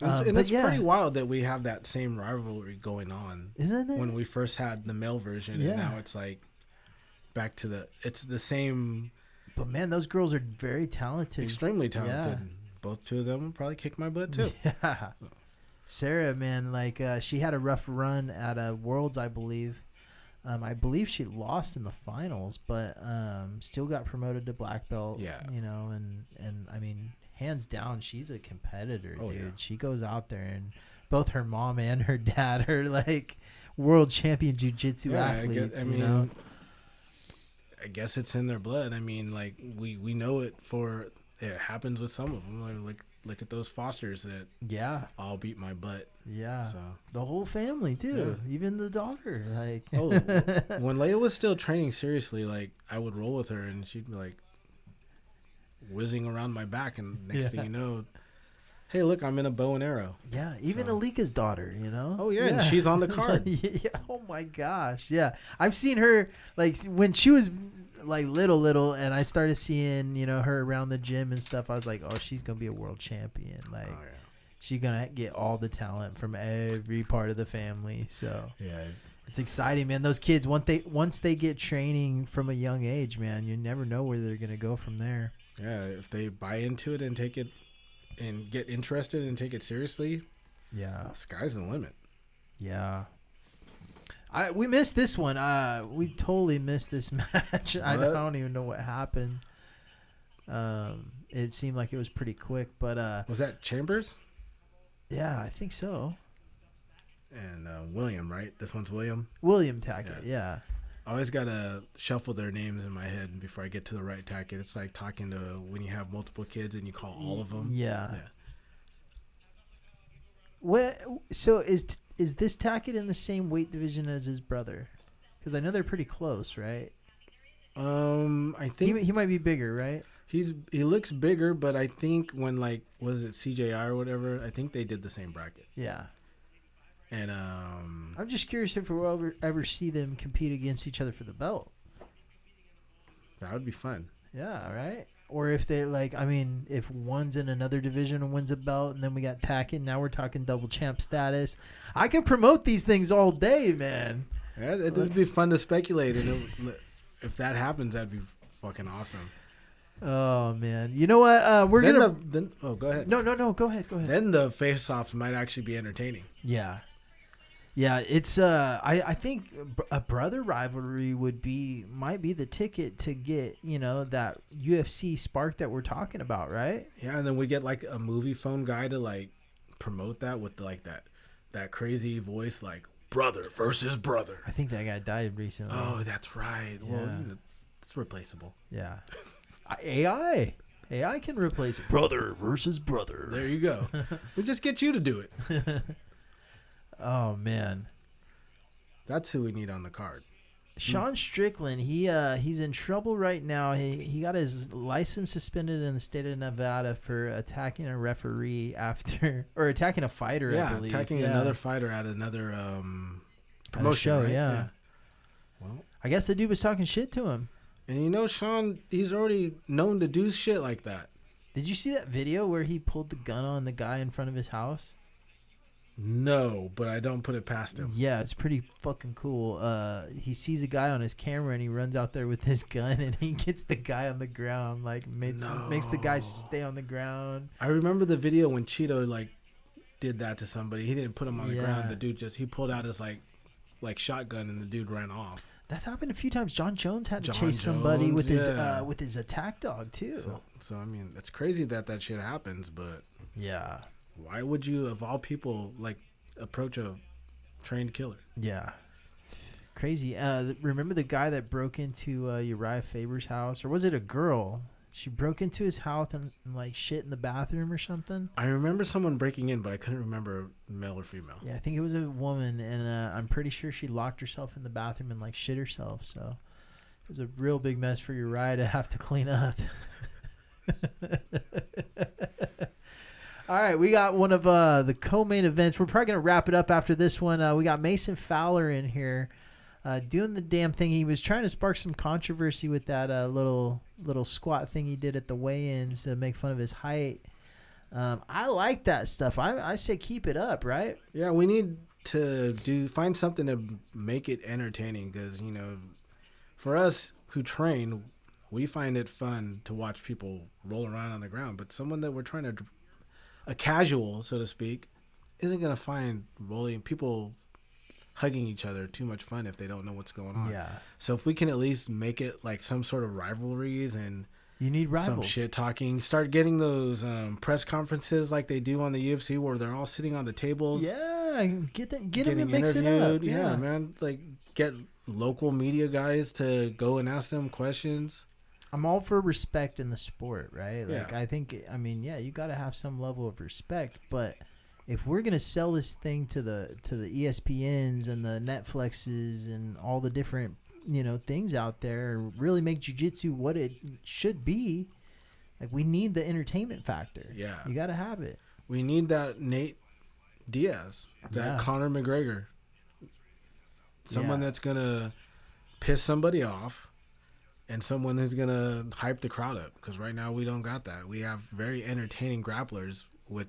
it's pretty wild that we have that same rivalry going on, isn't it? When we first had the male version, and now it's like back to it's the same. But man, those girls are very talented, extremely talented. Yeah. Both two of them will probably kick my butt too. Yeah. Sarah, man, like she had a rough run at Worlds, I believe. I believe she lost in the finals, but still got promoted to black belt. Yeah, you know, and I mean, hands down, she's a competitor, dude. Yeah. She goes out there, and both her mom and her dad are like world champion jiu-jitsu athletes. I guess it's in their blood. I mean, like we know it it happens with some of them. Like look at those Fosters that all beat my butt. Yeah, so the whole family too, even the daughter. Like when Leia was still training seriously, like I would roll with her and she'd be like whizzing around my back, and next thing you know, hey, look, I'm in a bow and arrow. Yeah, even Alika's daughter, you know. Oh yeah, and she's on the card. Yeah. Oh my gosh, yeah. I've seen her like when she was like little, and I started seeing, you know, her around the gym and stuff. I was like, oh, she's gonna be a world champion. Like, she's gonna get all the talent from every part of the family. So yeah, it's exciting, man. Those kids, once they get training from a young age, man, you never know where they're gonna go from there. Yeah, if they buy into it and take it and get interested and take it seriously, sky's the limit. Yeah. We missed this one. We totally missed this match. I don't even know what happened. It seemed like it was pretty quick, but was that Chambers? Yeah, I think so. And William, right? This one's William. William Tackett, yeah. I always gotta shuffle their names in my head before I get to the right Tackett. It's like talking to when you have multiple kids and you call all of them. Yeah. What? So is this Tackett in the same weight division as his brother? Because I know they're pretty close, right? I think he might be bigger, right? He looks bigger, but I think when was it CJI or whatever? I think they did the same bracket. Yeah. And I'm just curious if we'll ever see them compete against each other for the belt. That would be fun. Yeah, right. Or if they like, I mean, if one's in another division and wins a belt, and then we got Tacken, now we're talking double champ status. I can promote these things all day, man. Yeah, it would be fun to speculate, and if that happens, that'd be fucking awesome. Oh man, you know what? Go ahead. No, go ahead. Then the face-offs might actually be entertaining. Yeah. It's I think a brother rivalry might be the ticket to get that UFC spark that we're talking about, right? Yeah, and then we get like a movie phone guy to like promote that with like that crazy voice, like brother versus brother. I think that guy died recently. Oh, that's right. Yeah. Well, it's replaceable. Yeah. AI can replace it. Brother versus brother. There you go. We just get you to do it. Oh man, that's who we need on the card. Sean Strickland, he's in trouble right now. He got his license suspended in the state of Nevada for attacking a referee or attacking a fighter. Yeah, I believe. Attacking another fighter at another promotion show. right? Yeah. Well, I guess the dude was talking shit to him. And Sean, he's already known to do shit like that. Did you see that video where he pulled the gun on the guy in front of his house? No, but I don't put it past him. Yeah, it's pretty fucking cool. He sees a guy on his camera and he runs out there with his gun and he gets the guy on the ground, like makes the guy stay on the ground. I remember the video when Cheeto like did that to somebody. He didn't put him on the ground. The dude he pulled out his like shotgun and the dude ran off. That's happened a few times. John Jones had to chase somebody with his attack dog too. So I mean, it's crazy that shit happens, but yeah. Why would you, of all people, like approach a trained killer? Yeah, crazy. Remember the guy that broke into Uriah Faber's house, or was it a girl? She broke into his house and like shit in the bathroom or something. I remember someone breaking in, but I couldn't remember male or female. Yeah, I think it was a woman, and I'm pretty sure she locked herself in the bathroom and like shit herself. So it was a real big mess for Uriah to have to clean up. All right, we got one of the co-main events. We're probably going to wrap it up after this one. We got Mason Fowler in here doing the damn thing. He was trying to spark some controversy with that little squat thing he did at the weigh-ins to make fun of his height. I like that stuff. I say keep it up, right? Yeah, we need to find something to make it entertaining because, for us who train, we find it fun to watch people roll around on the ground. But someone that we're trying to... a casual, so to speak, isn't going to find people hugging each other too much fun if they don't know what's going on. Yeah. So if we can at least make it like some sort of rivalries and you need rivals. Some shit talking, start getting those press conferences like they do on the UFC where they're all sitting on the tables. Yeah, get them to mix it up. Yeah, man. Like get local media guys to go and ask them questions. I'm all for respect in the sport, right? Like, yeah. I think, you got to have some level of respect. But if we're gonna sell this thing to the ESPNs and the Netflixes and all the different things out there, really make jiu-jitsu what it should be, like we need the entertainment factor. Yeah, you got to have it. We need that Nate Diaz, that Conor McGregor, someone that's gonna piss somebody off. And someone who's going to hype the crowd up. Because right now we don't got that. We have very entertaining grapplers with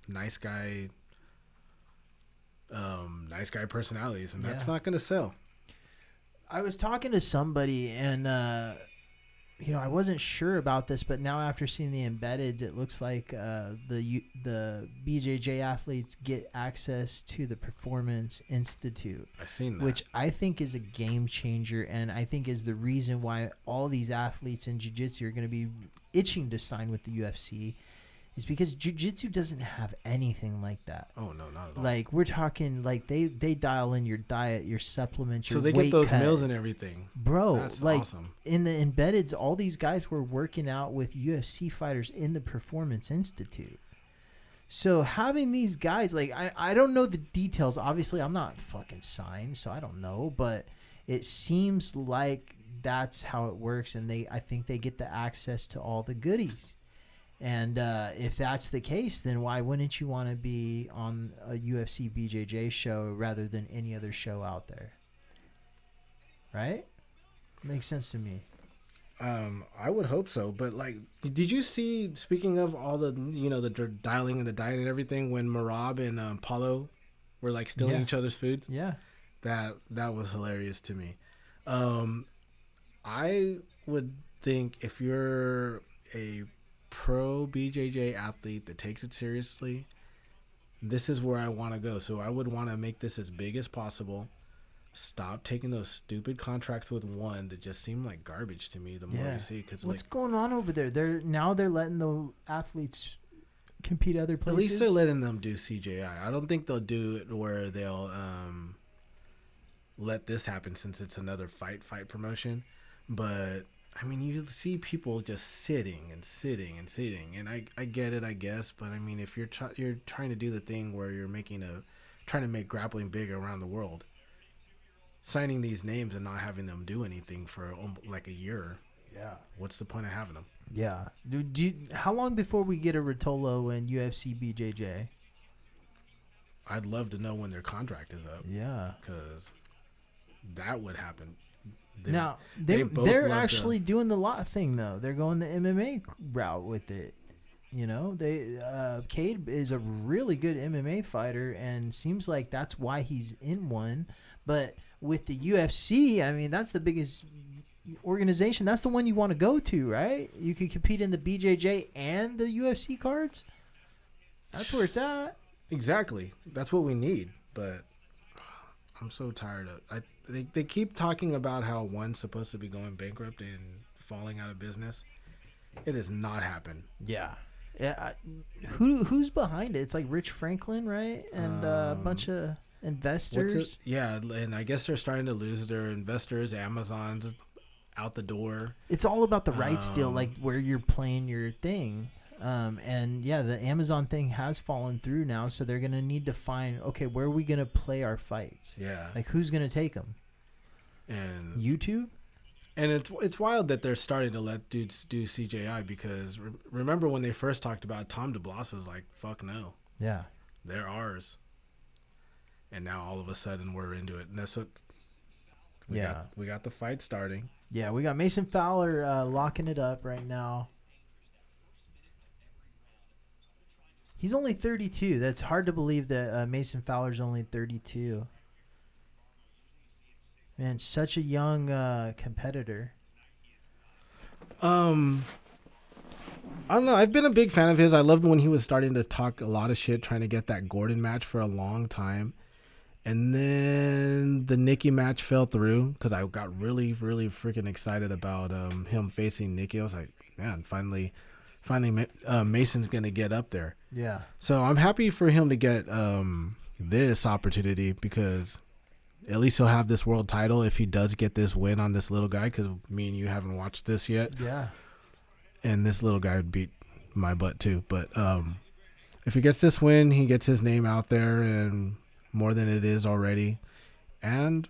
nice guy personalities. And that's not going to sell. I was talking to somebody and, I wasn't sure about this. But now after seeing the embeddeds, it looks like the BJJ athletes get access to the Performance Institute. I've seen that. Which I think is a game changer. And I think is the reason why all these athletes in jiu-jitsu are going to be itching to sign with the UFC. Is because jiu-jitsu doesn't have anything like that. Oh, no, not at all. Like, we're talking, like, they dial in your diet, your supplements, your weight cut. So they get those meals and everything. Bro, that's like, awesome. In the embeddeds, all these guys were working out with UFC fighters in the Performance Institute. So having these guys, like, I don't know the details. Obviously, I'm not fucking signed, so I don't know. But it seems like that's how it works, and I think they get the access to all the goodies. And if that's the case, then why wouldn't you want to be on a UFC BJJ show rather than any other show out there? Right? Makes sense to me. I would hope so, but like, did you see? Speaking of all the, the dialing and the diet and everything, when Marab and Paulo were like stealing each other's foods, Yeah. that was hilarious to me. I would think if you're a pro BJJ athlete that takes it seriously, this is where I want to go. So I would want to make this as big as possible. Stop taking those stupid contracts with one that just seem like garbage to me. The more you see, because what's going on over there? They're letting the athletes compete other places. At least they're letting them do CJI. I don't think they'll do it where they'll let this happen since it's another fight promotion. But I mean, you see people just sitting, and I get it, I guess. But I mean, if you're trying to do the thing where you're trying to make grappling big around the world, signing these names and not having them do anything for like a year. Yeah. What's the point of having them? Yeah. How long before we get a Rotolo and UFC BJJ? I'd love to know when their contract is up. Yeah. Because that would happen. They're actually doing the lot thing, though. They're going the MMA route with it. Cade is a really good MMA fighter, and seems like that's why he's in one. But with the UFC, I mean, that's the biggest organization. That's the one you want to go to, right? You could compete in the BJJ and the UFC cards. That's where it's at. Exactly. That's what we need. But I'm so tired of they keep talking about how one's supposed to be going bankrupt and falling out of business. It has not happened. Yeah. Yeah. Who's behind it? It's like Rich Franklin, right? And a bunch of investors. Yeah, and I guess they're starting to lose their investors. Amazon's out the door. It's all about the rights deal, like where you're playing your thing. And yeah, the Amazon thing has fallen through now, so they're gonna need to find, okay, where are we gonna play our fights? Yeah, like who's gonna take them? And YouTube. And it's wild that they're starting to let dudes do CJI, because remember when they first talked about Tom DeBlas was like, fuck no. Yeah, they're ours. And now all of a sudden we're into it, and that's what. We got the fight starting. Yeah, we got Mason Fowler locking it up right now. He's only 32. That's hard to believe that Mason Fowler's only 32. Man, such a young competitor. I don't know. I've been a big fan of his. I loved when he was starting to talk a lot of shit, trying to get that Gordon match for a long time. And then the Nikki match fell through because I got really, really freaking excited about him facing Nikki. I was like, man, finally, Mason's going to get up there. Yeah. So I'm happy for him to get this opportunity, because at least he'll have this world title if he does get this win on this little guy, because me and you haven't watched this yet. Yeah. And this little guy would beat my butt too. But if he gets this win, he gets his name out there and more than it is already. And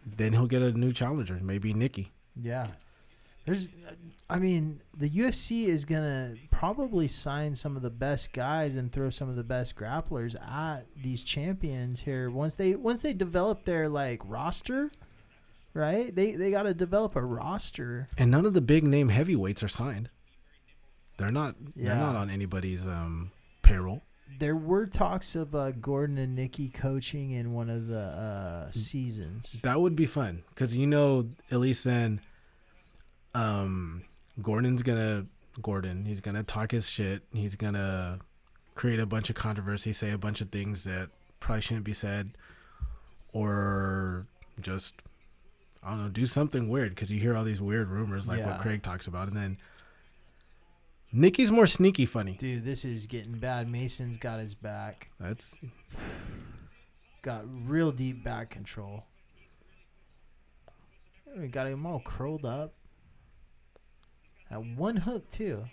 then he'll get a new challenger, maybe Nikki. Yeah. The UFC is going to probably sign some of the best guys and throw some of the best grapplers at these champions here once they develop their like roster, right? They got to develop a roster. And none of the big name heavyweights are signed. They're not on anybody's payroll. There were talks of Gordon and Nikki coaching in one of the seasons. That would be fun, because at least then Gordon's gonna talk his shit. He's gonna create a bunch of controversy, say a bunch of things that probably shouldn't be said, or just, I don't know, do something weird, because you hear all these weird rumors like what Craig talks about. And then Nikki's more sneaky funny. Dude, this is getting bad. Mason's got his back. That's got real deep back control. We got him all curled up. At one hook too.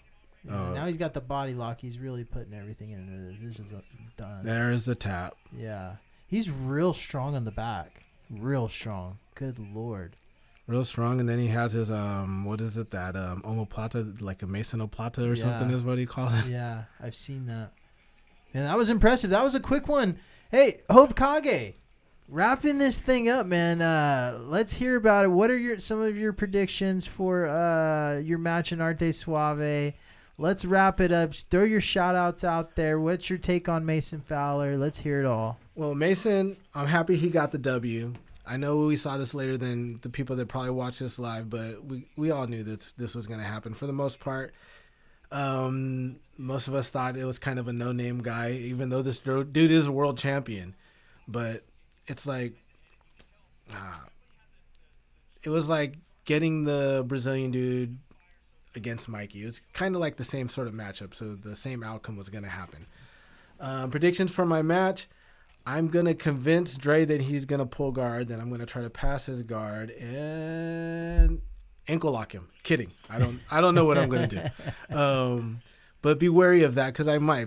Now he's got the body lock. He's really putting everything into this. This is done. There's the tap. Yeah. He's real strong on the back. Real strong. Good Lord. Real strong. And then he has his, what is it, that omoplata, like a Masonoplata or something is what he calls it. Yeah, I've seen that. And that was impressive. That was a quick one. Hey, Hope Kage. wrapping this thing up, man. Let's hear about it. What are some of your predictions for your match in Arte Suave? Let's wrap it up. Just throw your shout-outs out there. What's your take on Mason Fowler? Let's hear it all. Well, Mason, I'm happy he got the W. I know we saw this later than the people that probably watched this live, but we all knew that this was going to happen for the most part. Most of us thought it was kind of a no-name guy, even though this dude is a world champion. But it's like, it was like getting the Brazilian dude against Mikey. It was kind of like the same sort of matchup, so the same outcome was going to happen. Predictions for my match, I'm going to convince Dre that he's going to pull guard, then I'm going to try to pass his guard and ankle lock him. Kidding. I don't know what I'm going to do. But be wary of that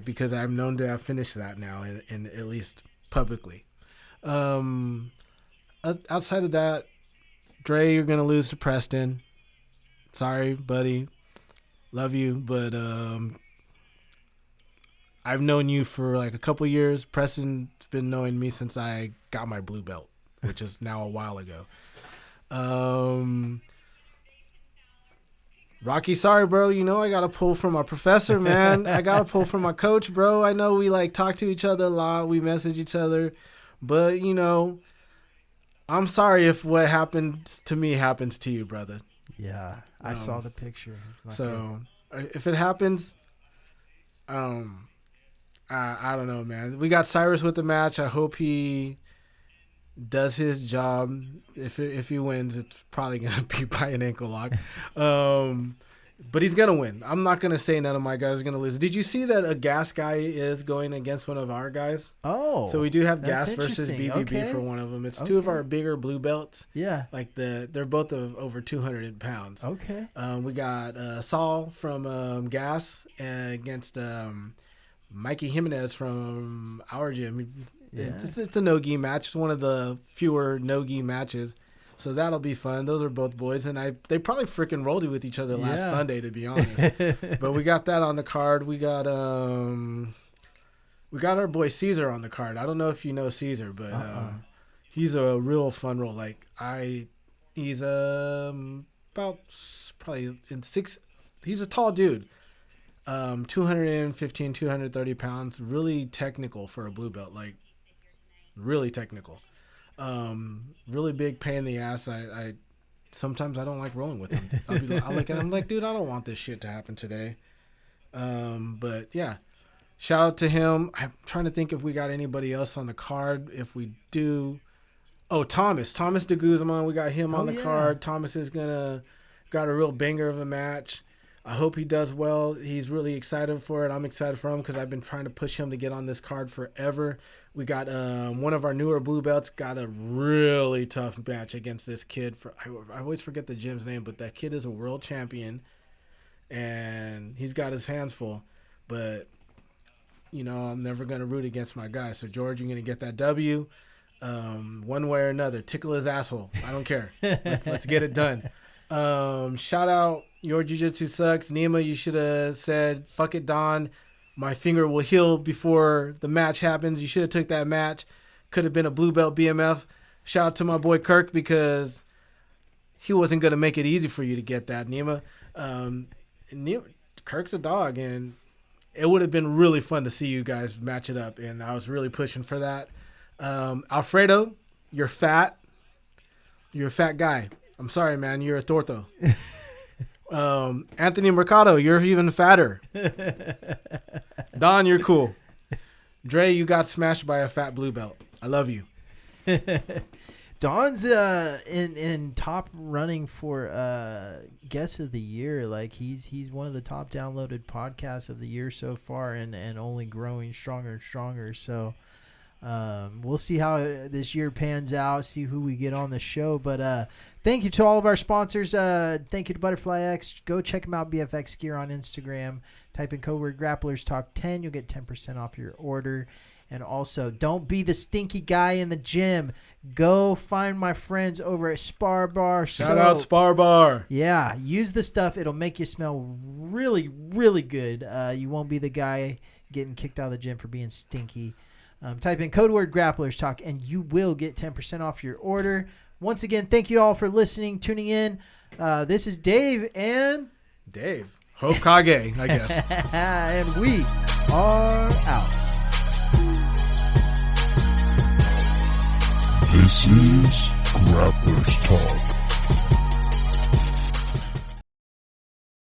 because I'm known to have finished that now in at least publicly. Outside of that, Dre, you're going to lose to Preston. Sorry, buddy. Love you, but I've known you for like a couple years. Preston's been knowing me since I got my blue belt, which is now a while ago. Rocky, sorry, bro. You know I got to pull from my professor, man. I got to pull from my coach, bro. I know we like talk to each other a lot. We message each other. But, you know, I'm sorry if what happens to me happens to you, brother. Yeah, I saw the picture. So if it happens, I don't know, man. We got Cyrus with the match. I hope he does his job. If he wins, it's probably gonna be by an ankle lock. But he's gonna win. I'm not gonna say none of my guys are gonna lose. Did you see that a Gas guy is going against one of our guys? Oh, so we do have Gas versus BBB for one of them. It's two of our bigger blue belts. Yeah, like they're both of over 200 pounds. Okay. We got Saul from Gas against Mikey Jimenez from our gym. Yeah. It's a no-gi match. It's one of the fewer no-gi matches. So that'll be fun. Those are both boys. And they probably freaking rolled it with each other last Sunday, to be honest. But we got that on the card. We got our boy Caesar on the card. I don't know if you know Caesar, but he's a real fun roll. He's about probably in six. He's a tall dude. 215, 230 pounds. Really technical for a blue belt. Like, really technical. Really big pain in the ass. I sometimes I don't like rolling with him. I look at him like, dude, I don't want this shit to happen today. But yeah, shout out to him. I'm trying to think if we got anybody else on the card. If we do, Thomas de Guzman, we got him on the card. Thomas is got a real banger of a match. I hope he does well. He's really excited for it. I'm excited for him because I've been trying to push him to get on this card forever. We got one of our newer blue belts got a really tough match against this kid. I always forget the gym's name, but that kid is a world champion, and he's got his hands full. But, you know, I'm never going to root against my guy. So, George, you're going to get that W one way or another. Tickle his asshole. I don't care. Let's get it done. Shout out Your Jiu-Jitsu Sucks. Nima, you should have said, fuck it, Don. My finger will heal before the match happens. You should have took that match. Could have been a blue belt BMF. Shout out to my boy Kirk because he wasn't going to make it easy for you to get that, Nima. Kirk's a dog, and it would have been really fun to see you guys match it up, and I was really pushing for that. Alfredo, you're fat. You're a fat guy. I'm sorry, man. You're a torto. Anthony Mercado, you're even fatter. Don, you're cool. Dre, you got smashed by a fat blue belt. I love you. Don's in top running for guest of the year. Like he's one of the top downloaded podcasts of the year so far, and only growing stronger and stronger. So we'll see how this year pans out. See who we get on the show, but. Thank you to all of our sponsors. Thank you to Butterfly X. Go check them out, BFX Gear on Instagram. Type in code word Grapplers Talk 10. You'll get 10% off your order. And also, don't be the stinky guy in the gym. Go find my friends over at Spar Bar. Shout out Spar Bar. Yeah, use the stuff. It'll make you smell really, really good. You won't be the guy getting kicked out of the gym for being stinky. Type in code word Grapplers Talk, and you will get 10% off your order. Once again, thank you all for listening, tuning in. This is Dave and... Dave. Hokage, I guess. And we are out. This is Grapplers Talk.